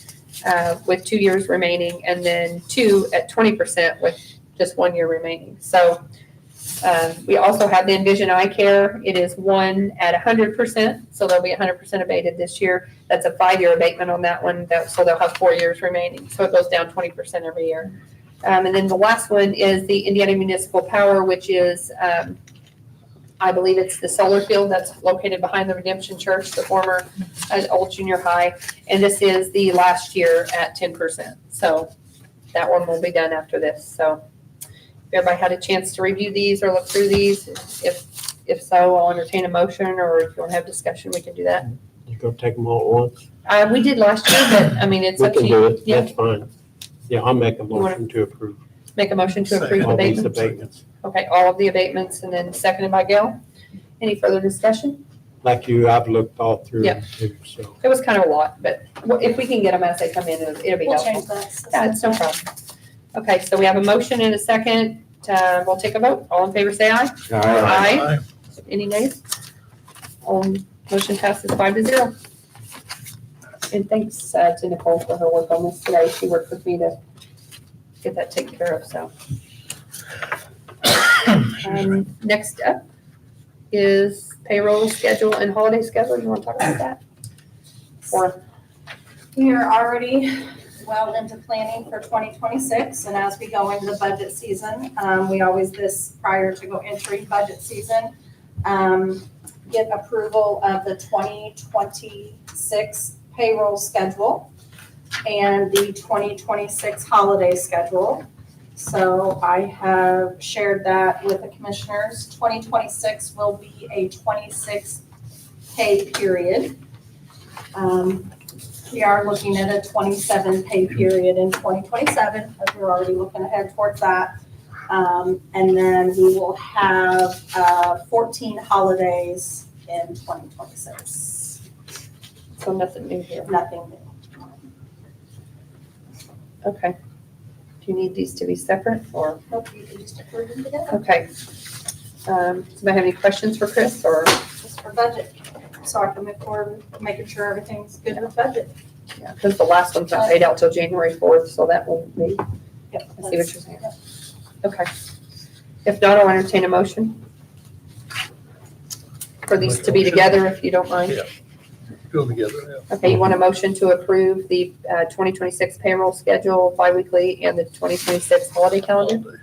with 2 years remaining, and then 2 at 20% with just 1 year remaining. So we also have the Envision Eye Care. It is 1 at 100%, so they'll be 100% abated this year. That's a 5-year abatement on that one, so they'll have 4 years remaining. So it goes down 20% every year. And then the last one is the Indiana Municipal Power, which is, I believe it's the solar field that's located behind the Redemption Church, the former old junior high. And this is the last year at 10%. So that one will be done after this. So everybody had a chance to review these or look through these? If so, I'll entertain a motion, or if you want to have discussion, we can do that. You go take them all at once? We did last year, but I mean, it's We up to can you. do it, Yeah, that's fine. Yeah, I'll make a wanna- motion to approve make a motion to approve all these abatements. abatements. Okay, all of the abatements, and then seconded by Gail. Any further discussion? Like you, I've looked all through Yeah. them too, so. It was kind of a lot, but if we can get them as they come in, it'll be We'll helpful. change that. Yeah, it's no problem. Okay, so we have a motion and a second. We'll take a vote. All in favor, say aye. Aye. Any nays? Motion passes 5-0. And thanks to Nicole for her work on this today. She worked with me to get that taken care of, so. Next up is payroll schedule and holiday schedule. You want to talk about that? Or, We are already well into planning for 2026, and as we go into the budget season, we always prior to go entering budget season, get approval of the 2026 payroll schedule and the 2026 holiday schedule. So I have shared that with the commissioners. 2026 will be a 26 pay period. We are looking at a 27 pay period in 2027, as we're already looking ahead towards that. And then we will have 14 holidays in 2026. so nothing new here. Nothing new. Okay. Do you need these to be separate or? Hope you can just approve them together. Okay. Does anybody have any questions for Chris or? Just for budget, so I can move forward, making sure everything's good with budget. Yeah, because the last one's not paid out till January 4th, so that won't be, Yep. I see what you're saying. Okay. If not, I'll entertain a motion for these to be together, if you don't mind. Yeah. Go together, yeah. Okay, you want a motion to approve the 2026 payroll schedule bi-weekly and the 2026 holiday calendar? Okay,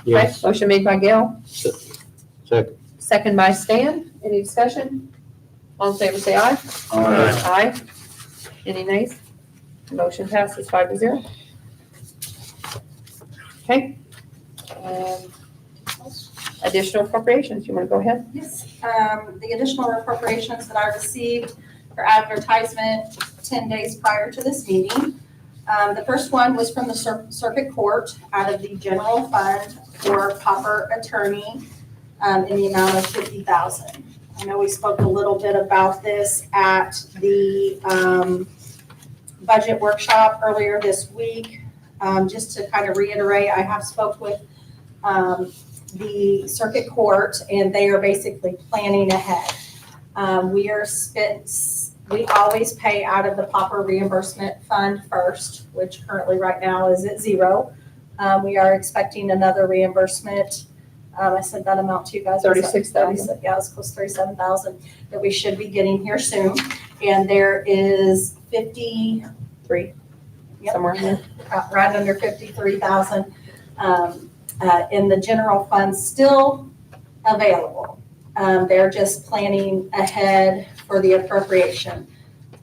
Yes, motion made by Gail, second. second by Stan. Any discussion? All in favor, say aye. Aye. Any nays? Motion passes 5-0. Okay. Additional appropriations, you want to go ahead? Yes, the additional appropriations that I received for advertisement 10 days prior to this meeting. The first one was from the circuit court out of the general fund for pauper attorney in the amount of $50,000. I know we spoke a little bit about this at the budget workshop earlier this week. Just to kind of reiterate, I have spoke with the circuit court, and they are basically planning ahead. We always pay out of the pauper reimbursement fund first, which currently right now is at 0. We are expecting another reimbursement. I sent that amount to you guys. 36,000. Yeah, it's close to 37,000 that we should be getting here soon. And there is 3, Yep. somewhere in there. right under 53,000 in the general fund still available. They're just planning ahead for the appropriation.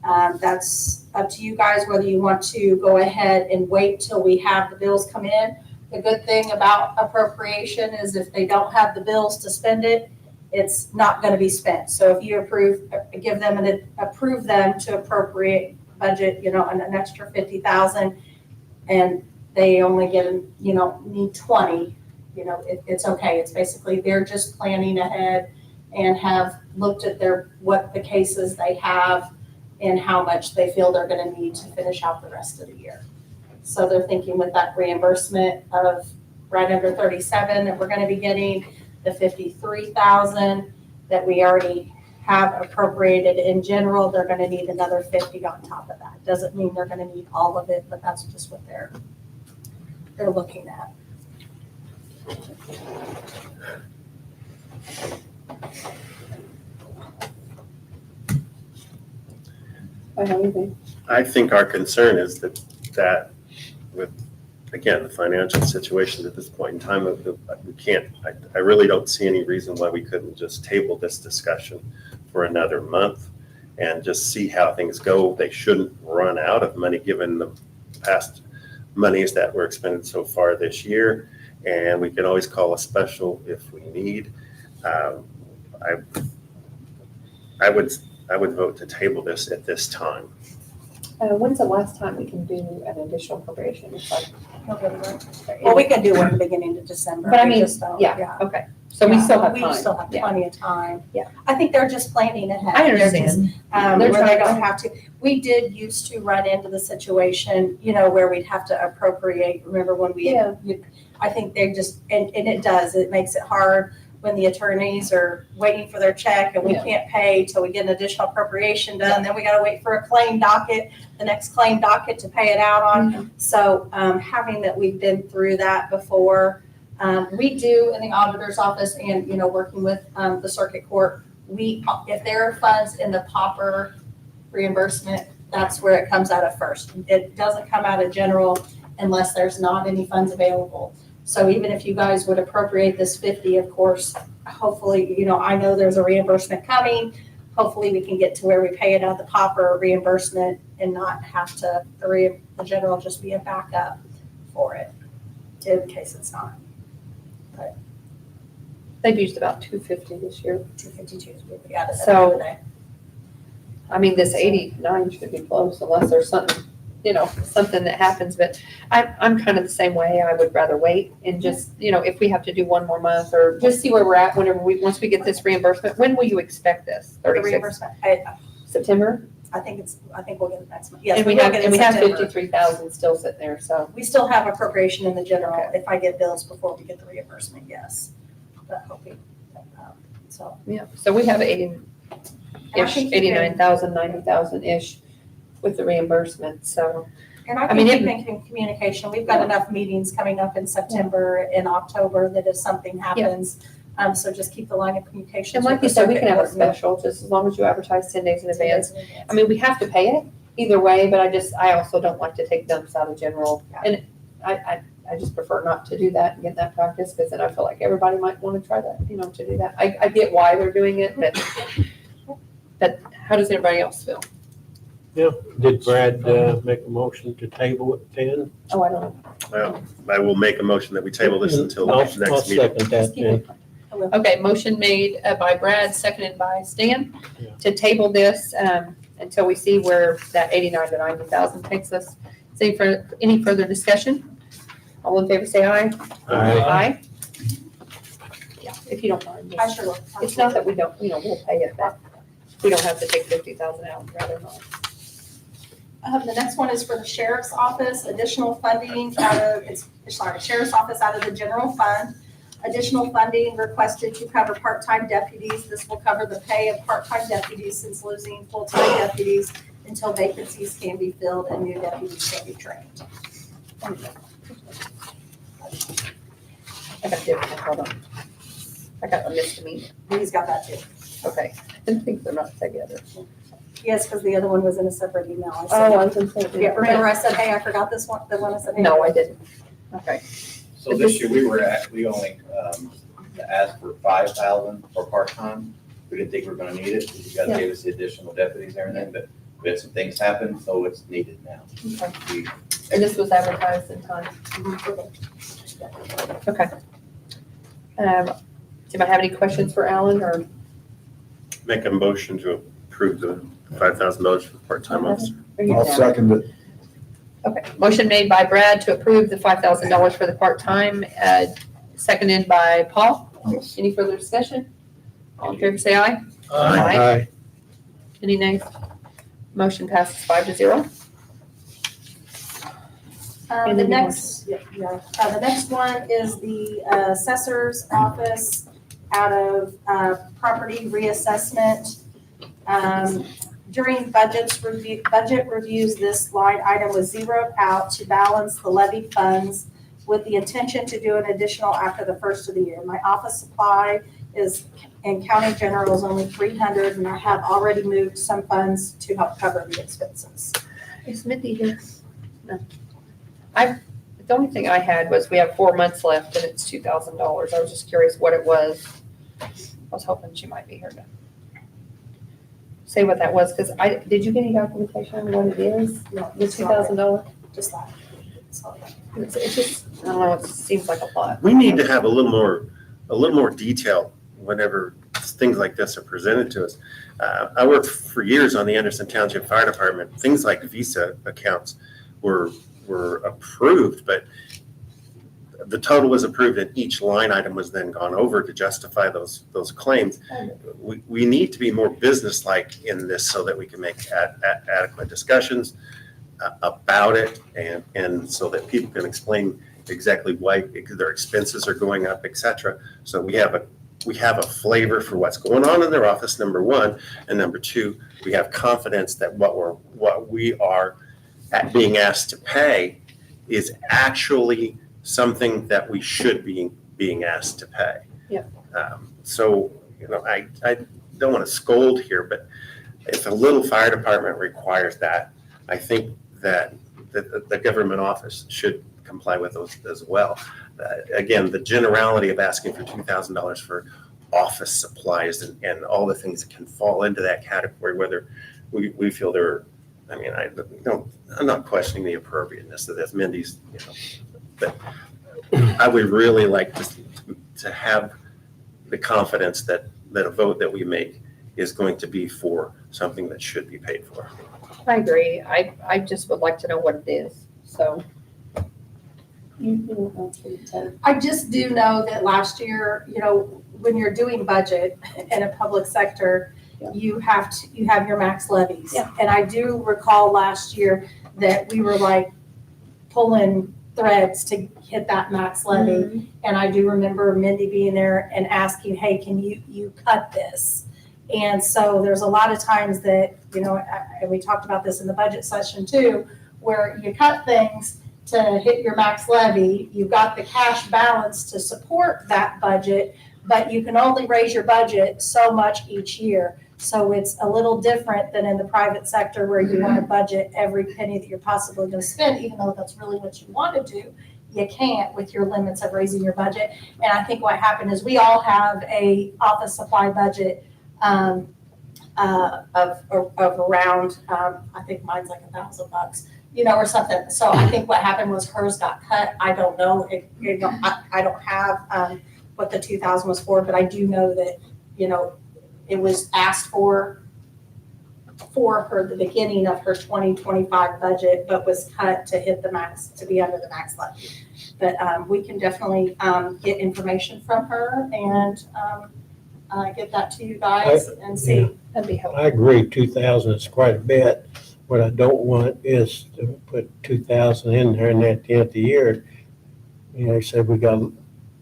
That's up to you guys whether you want to go ahead and wait till we have the bills come in. The good thing about appropriation is if they don't have the bills to spend it, it's not gonna be spent. So if you approve them to appropriate budget, an extra 50,000, and they only get, need 20, it's okay. It's basically, they're just planning ahead and have looked at what the cases they have and how much they feel they're gonna need to finish out the rest of the year. So they're thinking with that reimbursement of right under 37 that we're gonna be getting, the 53,000 that we already have appropriated in general, they're gonna need another 50 on top of that. Doesn't mean they're gonna need all of it, but that's just what they're looking at. I think our concern is that with, again, the financial situation at this point in time, we can't, I really don't see any reason why we couldn't just table this discussion for another month and just see how things go. They shouldn't run out of money given the past monies that were expended so far this year. And we can always call a special if we need. I would vote to table this at this time. When's the last time we can do an additional appropriation? It's like November. Well, we can do one at the beginning of December. But I We mean, just don't, yeah, okay. So we still have time. We still have Yeah. plenty of time. Yeah. I think they're just planning ahead. I They're just, understand. where They're they trying don't have to. We did used to run into the situation, where we'd have to appropriate. Remember when we, Yeah. I think they just, and it makes it hard when the attorneys are waiting for their check and we Yeah. can't pay till we get an additional appropriation done. Then we gotta wait for a claim docket, the next claim docket to pay it out on. So, having that we've been through that before, we do in the auditor's office and, working with, the circuit court, if there are funds in the pauper reimbursement, that's where it comes out of first. It doesn't come out of general unless there's not any funds available. So even if you guys would appropriate this 50, of course, hopefully, I know there's a reimbursement coming. Hopefully we can get to where we pay it out of the pauper reimbursement and not have to, the general just be a backup for it in case it's not. They've used about 250 this year. 252 is what we got at the So- end of the day. I mean, this 89 should be close unless there's something, something that happens, but I'm kind of the same way. I would rather wait and just, if we have to do one more month or just see where we're at once we get this reimbursement. When will you expect this? The 36 reimbursement, September? I think we'll get it next month. Yes, And we will have, get it and in we have September. 53,000 still sitting there, so. We still have appropriation in the general Okay. if I get bills before we get the reimbursement, yes. But hoping, so. Yeah, so we have And I 80-ish, think you can- 89,000, 90,000-ish with the reimbursement, so. And I I can mean, keep in communication. We've got enough meetings coming up in September and October that if something happens, so just keep the line of communication. And like you said, we can have a special, just as long as you advertise 10 days in advance. I mean, we have to pay it either way, but I also don't like to take dumps out of general. And I just prefer not to do that and get that practice, because then I feel like everybody might want to try that, to do that. I get why they're doing it, but how does everybody else feel? Yeah, did Brad make a motion to table it then? Oh, I don't know. Well, I will make a motion that we table this until I'll next meeting. second that then. Okay, motion made by Brad, seconded by Stan, Yeah. to table this until we see where that 89 to 90,000 takes us. Any further discussion? All in favor, say aye. Aye. Aye. Yeah, if you don't mind. I sure will. It's not that we don't, we'll pay it, but we don't have to take 50,000 out, rather not. The next one is for the sheriff's office, additional funding sheriff's office out of the general fund. Additional funding requested to cover part-time deputies. This will cover the pay of part-time deputies since losing full-time deputies until vacancies can be filled and new deputies can be trained. I got different, hold on. I got a misdemeanor. He's got that too. Okay, I think they're not together. Yes, because the other one was in a separate email. I Oh, said, I was gonna say. yeah, remember I said, hey, I forgot this one, the one I said, hey. No, I didn't. Okay. So this year, we only asked for 5,000 for part-time. We didn't think we were gonna need it, because you guys Yeah. gave us the additional deputies and everything, but We had some things happen, so it's needed now. Okay. And this was advertised in time? Okay. Do I have any questions for Alan or? Make a motion to approve the $5,000 for the part-time officer. I'll second it. Okay, motion made by Brad to approve the $5,000 for the part-time, seconded by Paul. Any further discussion? All in favor, say aye. Aye. Any nays? Motion passes 5-0. The next one is the assessor's office out of property reassessment. During budget reviews, this line item was zeroed out to balance the levied funds with the intention to do an additional after the first of the year. My office supply is in county general is only 300, and I have already moved some funds to help cover the expenses. Is Mindy here? No. The only thing I had was we have 4 months left and it's $2,000. I was just curious what it was. I was hoping she might be here to say what that was, because did you get any documentation on what it is? No, The $2,000? just that. So, It's just, I don't know, it seems like a lot. We need to have a little more detail whenever things like this are presented to us. I worked for years on the Anderson Township Fire Department. Things like Visa accounts were approved, but the total was approved and each line item was then gone over to justify those claims. We need to be more businesslike in this so that we can make adequate discussions about it and so that people can explain exactly why their expenses are going up, et cetera. So we have a flavor for what's going on in their office, number one, and number two, we have confidence that what we are being asked to pay is actually something that we should be being asked to pay. Yeah. So, I don't want to scold here, but if a little fire department requires that, I think that the government office should comply with those as well. Again, the generality of asking for $2,000 for office supplies and all the things that can fall into that category, whether we feel I'm not questioning the appropriateness of this. Mindy's, but I would really like to have the confidence that a vote that we make is going to be for something that should be paid for. I agree. I just would like to know what it is, so. I just do know that last year, when you're doing budget in a public sector, you have your max levies. Yeah. And I do recall last year that we were like pulling threads to hit that max levy. Mm-hmm. And I do remember Mindy being there and asking, hey, can you cut this? And so there's a lot of times that, and we talked about this in the budget session too, where you cut things to hit your max levy, you've got the cash balance to support that budget, but you can only raise your budget so much each year. So it's a little different than in the private sector where you want to budget every penny that you're possibly going to spend, even though that's really what you want to do. You can't with your limits of raising your budget. And I think what happened is we all have a office supply budget of around, I think mine's like $1,000, or something. So I think what happened was hers got cut. I don't know. I don't have what the 2,000 was for, but I do know that, it was asked for her the beginning of her 2025 budget, but was cut to hit the max, to be under the max levy. But we can definitely get information from her and get that to you guys and see. That'd be helpful. I agree, 2,000 is quite a bit. What I don't want is to put 2,000 in there and at the end of the year, they said we got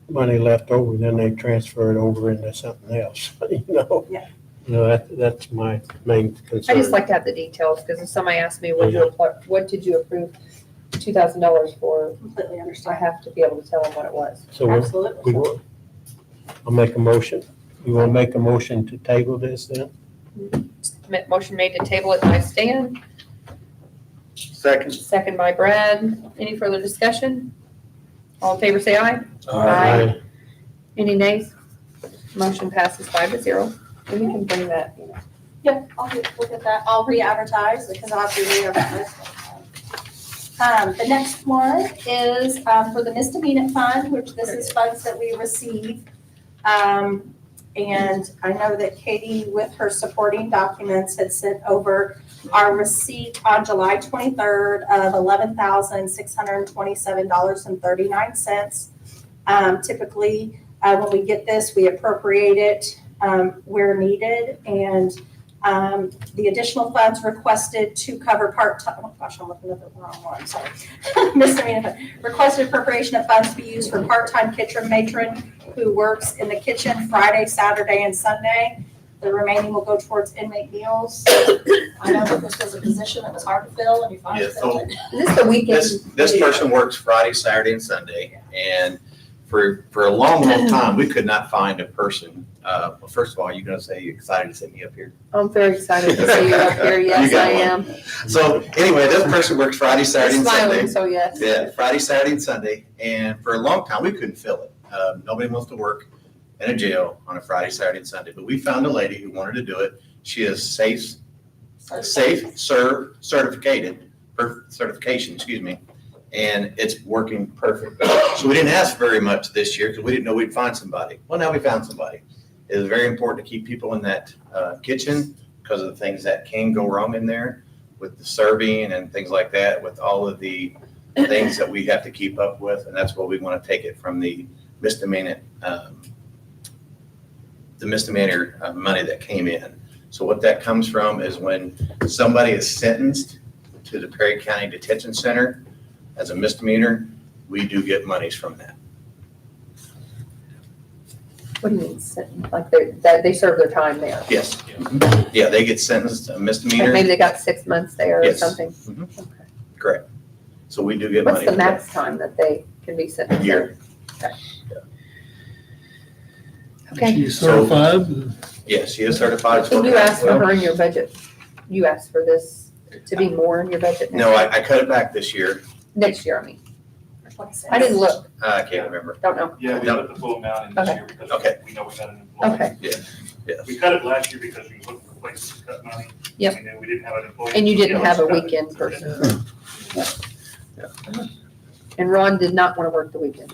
money left over, then they transfer it over into something else, Yeah. That's my main concern. I just like to have the details, because if somebody asks me, what did you approve $2,000 for? Completely I understand. have to be able to tell them what it was. So Absolutely. I'll make a motion. You want to make a motion to table this then? Motion made to table it by Stan, Second. second by Brad. Any further discussion? All in favor, say aye. Aye. Any nays? Motion passes 5-0. And we can bring that, Yep, we'll get that. I'll re-advertise because I'll have to re-advertise. The next one is for the misdemeanor fund, which this is funds that we receive. And I know that Katie, with her supporting documents, had sent over our receipt on July 23rd of $11,627.39. Typically, when we get this, we appropriate it where needed. And the additional funds requested to cover part-time, oh gosh, I'm looking at the wrong one, sorry. Misdemeanor fund. Requested appropriation of funds to be used for part-time kitchen matron who works in the kitchen Friday, Saturday, and Sunday. The remaining will go towards inmate meals. I know that this was a position that was hard to fill, and you finally Yeah, filled so it. Is this the weekend? this person works Friday, Saturday, and Sunday, and for a long time, we could not find a person. Well, first of all, you're gonna say you're excited to sit me up here. I'm very excited to see you up here. Yes, got I one. am. So anyway, this person works Friday, Saturday, and Sunday. Smiling, so yes. Yeah, Friday, Saturday, and Sunday, and for a long time, we couldn't fill it. Nobody wants to work in a jail on a Friday, Saturday, and Sunday, but we found a lady who wanted to do it. She is safe certification, excuse me, and it's working perfect. So we didn't ask very much this year because we didn't know we'd find somebody. Well, now we found somebody. It is very important to keep people in that kitchen because of the things that can go wrong in there with the serving and things like that, with all of the things that we have to keep up with, and that's why we want to take it from the misdemeanor money that came in. So what that comes from is when somebody is sentenced to the Perry County Detention Center as a misdemeanor, we do get monies from that. What do you mean, like they serve their time there? Yes. Yeah, they get sentenced a Like misdemeanor. maybe they got 6 months there or Yes. something? Mhm. Okay. Correct. So we do get What's money. the from that. max time that they can be sentenced? A year. Okay. She's certified. Yes, she is certified. It's Can you working ask for well. her in your budget? You asked for this to be more in your budget? No, I cut it back this year. Next year, I mean. I didn't look, I can't remember. don't know. Yeah, we No. put the full amount in this Okay. year because Okay. we know we got an employee. Okay. Yes. We cut it last year because we was looking for places to cut money. Yep. And then we didn't have an employee. And you didn't have a So we cut it. weekend person. And Ron did not want to work the weekend.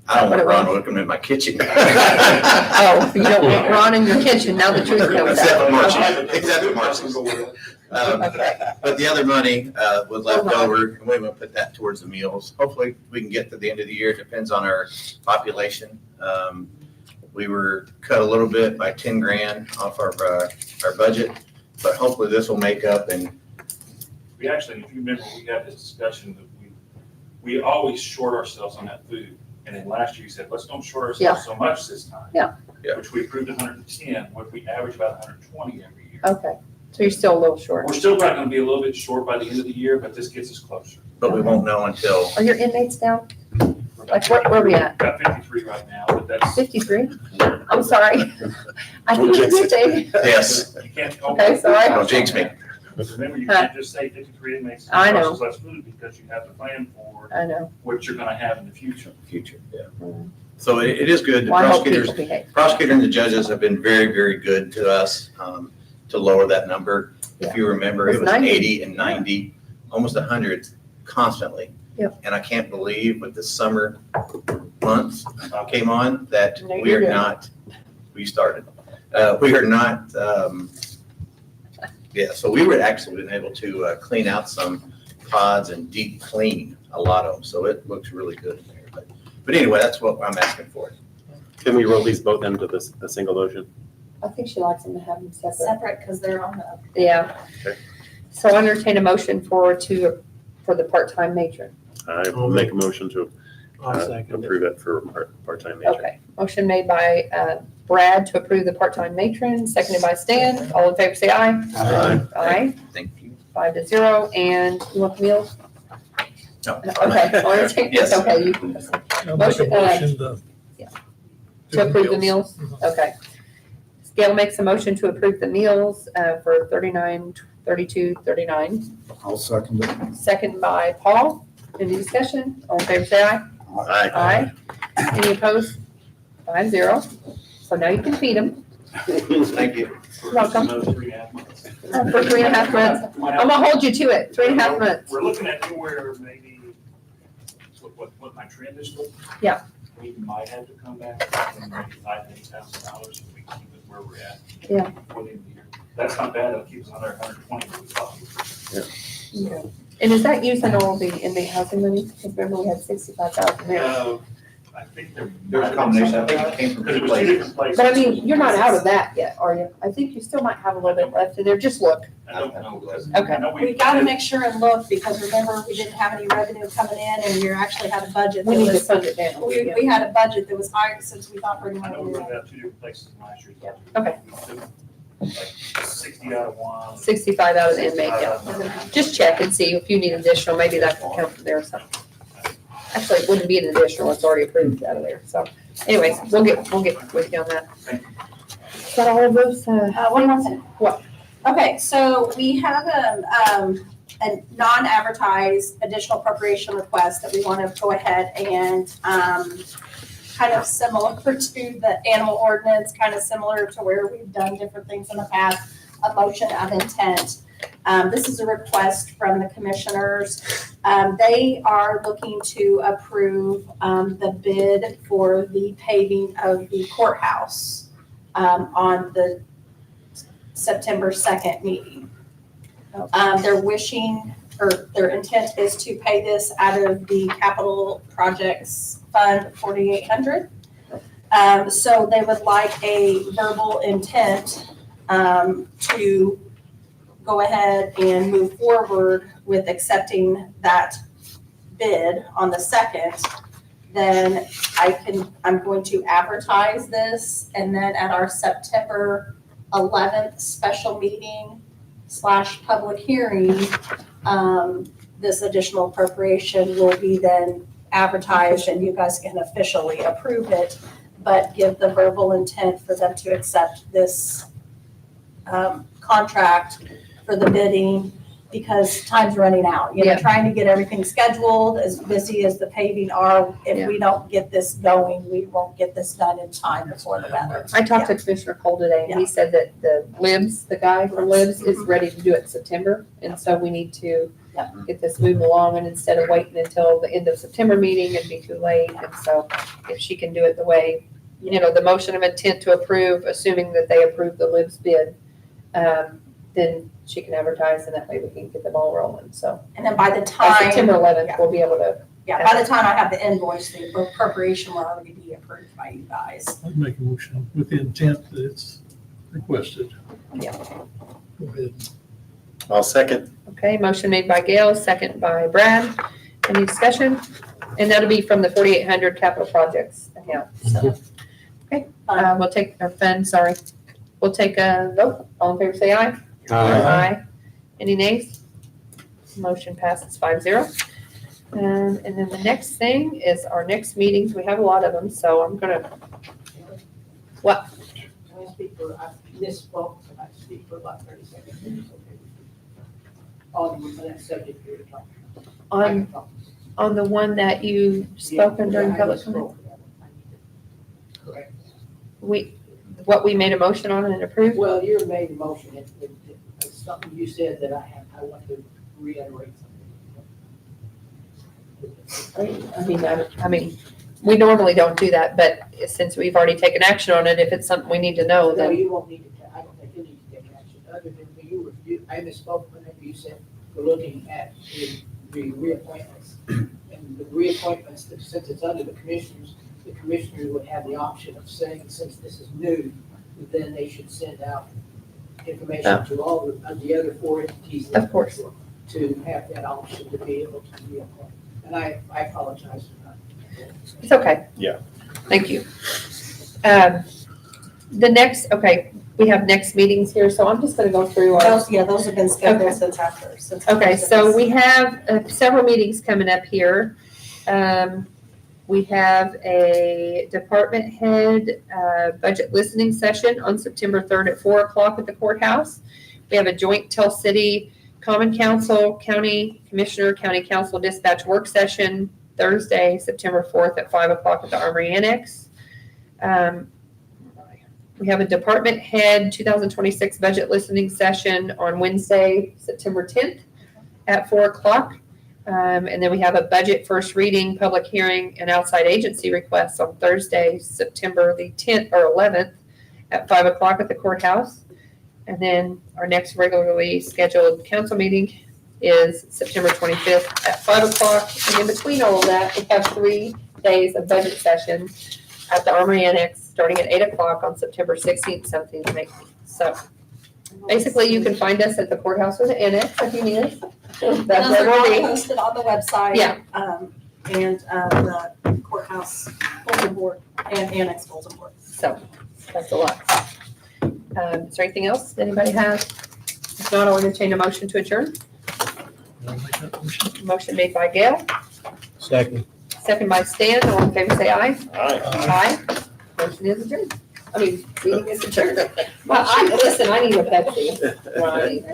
I don't want Ron working in my kitchen. Oh, you don't want Ron in your kitchen, now the truth comes Except for out. Marcy, except for Marcy. Okay. But the other money was left over, and we will put that towards the meals. Hopefully, we can get to the end of the year, depends on our population. We were cut a little bit by 10 grand off our budget, but hopefully this will make up and. We actually, if you remember, we had this discussion that we always short ourselves on that food. And then last year you said, let's don't short ourselves so much this time. Yeah. Yeah. Which we approved 110, what we average about 120 every year. Okay, so you're still a little short. We're still probably gonna be a little bit short by the end of the year, but this gets us closer. But we won't know until, Are your inmates down? We're about- Like, where are we at? About 53 right now, but that's, 53? I'm sorry. I think it's a good thing. yes, you can't. Okay, sorry. don't jinx me. Remember, you can't just say 53 inmates. I know. versus less food because you have to plan for I know. what you're gonna have in the future. Future, yeah. So it is good. The Well, I hope prosecutors, people behave. prosecutor and the judges have been very, very good to us to lower that number. If you remember, It it was was 90. 80 and 90, almost 100 constantly. Yep. And I can't believe with the summer months came on that No, we you're are good. not, we started, we are not, yeah, so we were actually been able to clean out some pods and deep clean a lot of them. So it looks really good in there. But anyway, that's what I'm asking for. Can we roll these both into this, a single motion? I think she likes them to have them separate. Separate, because they're on the. Yeah. Okay. So I entertain a motion for the part-time matron. I will make a motion to I'll second it. approve it for part-time matron. Okay, motion made by Brad to approve the part-time matron, seconded by Stan. All in favor, say aye. Aye. Aye, Thank you. 5-0, and you want the meals? No. Okay, I'll entertain- Yes. okay, you can, I'll make a Motion, motion to. to approve the meals? Okay. Gail makes a motion to approve the meals for $39.32.39. I'll second it. Second by Paul. Any discussion? All in favor, say aye. Aye. Aye. Any opposed? 5-0. So now you can feed them. Thank you. Welcome. Another 3.5 months. For 3.5 months. I'm gonna hold you to it, 3.5 months. We're looking at anywhere maybe, what my trend is looking. Yeah. We might have to come back and maybe $5,000 if we keep it where we're at. Yeah. For the end of the year. That's not bad, it'll keep us under 120 if we thought. Okay. And is that using all the inmate housing money? Because remember we had 65,000 there. I think there. There's a combination, I think it came from Because it two was two places. different places. But I mean, you're not out of that yet, are you? I think you still might have a little bit left in there. Just look. I don't know. because Okay. I know We gotta make sure and look, because remember, we didn't have any revenue coming in, and we actually had a budget We that need to was, fund it down. we had a budget that was higher since we thought pretty I much. know we were at two different places last year. Okay. Like 60 out of one. 65 out of the inmate, yeah. Just check and see if you need additional, maybe that can come from there or something. Actually, it wouldn't be an additional, it's already approved out of there, so anyways, we'll get with you on that. Is that all of those? One more thing. What? Okay, so we have a non-advertised additional appropriation request that we want to go ahead and, kind of similar to the animal ordinance, kind of similar to where we've done different things in the past, a motion of intent. This is a request from the commissioners. They are looking to approve the bid for the paving of the courthouse on the September 2nd meeting. They're wishing, or their intent is to pay this out of the capital projects fund 4,800. So they would like a verbal intent to go ahead and move forward with accepting that bid on the 2nd. Then I'm going to advertise this, and then at our September 11th special meeting / public hearing, this additional appropriation will be then advertised, and you guys can officially approve it, but give the verbal intent for them to accept this contract for the bidding, because time's running out. You know, Yeah. trying to get everything scheduled, as busy as the paving are, Yeah. if we don't get this going, we won't get this done in time before the weather. I talked to Commissioner Cole today, and he said that the Libs, the guy from Libs, is ready to do it in September, and so we need to Yeah. get this moving along, and instead of waiting until the end of September meeting, it'd be too late, and so if she can do it the way, you know, the motion of intent to approve, assuming that they approve the Libs bid, then she can advertise, and that way we can get the ball rolling, so. And then by the By time, September 11th, we'll be able to, by the time I have the invoice, the appropriation will already be approved by you guys. I'd make a motion with the intent that it's requested. Yeah. Go ahead. I'll second. okay, motion made by Gail, second by Brad. Any discussion? And that'll be from the 4,800 capital projects account, so. Okay, we'll take, or fund, sorry. We'll take a vote. All in favor, say aye. Aye. Any nays? Motion passes 5-0. And then the next thing is our next meetings. We have a lot of them, so I'm gonna, what? Can I speak for, I misspoke, I speak for about 30 seconds. On that subject you're talking about. On the one that you spoken during Yeah, I public comment? misspoke. Correct. What we made a motion on and approved? Well, you made a motion, it's something you said that I want to reiterate something. I mean, we normally don't do that, but since we've already taken action on it, if it's something we need to know, No, then, you won't need to, I don't think you need to take action, other than I misspoke whenever you said we're looking at the reappointments. And the reappointments, since it's under the commissioners would have the option of saying, since this is new, then they should send out information to all the other 4 entities. of course. To have that option to be able to reappoint. And I apologize for that. It's okay. Yeah. Thank you. We have next meetings here, so I'm just gonna go through our. Those have been scheduled Okay. since after. since Okay, after so this. we have several meetings coming up here. We have a department head budget listening session on September 3rd at 4 o'clock at the courthouse. We have a joint Tell City Common Council, County Commissioner, County Council Dispatch Work Session Thursday, September 4th at 5 o'clock at the Armory Annex. We have a department head 2026 budget listening session on Wednesday, September 10th at 4 o'clock. And then we have a budget first reading, public hearing, and outside agency requests on Thursday, September the 10th or 11th at 5 o'clock at the courthouse. And then our next regularly scheduled council meeting is September 25th at 5 o'clock. And in between all of that, we have 3 days of budget session at the Armory Annex, starting at 8 o'clock on September 16th, 17th, and 18th. So basically, you can find us at the courthouse or the annex if you need us. Those That's are where all we'll be. posted on the website. Yeah. And the courthouse bulletin board and annex bulletin board. So that's a lot. Is there anything else anybody has? If not, I'll entertain a motion to adjourn. I'll make that motion. Motion made by Gail, Second. second by Stan. All in favor, say aye. Aye. Aye. Motion is adjourned. I mean, meeting is adjourned. Listen, I need a Pepsi. Right.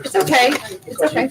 It's okay. It's okay.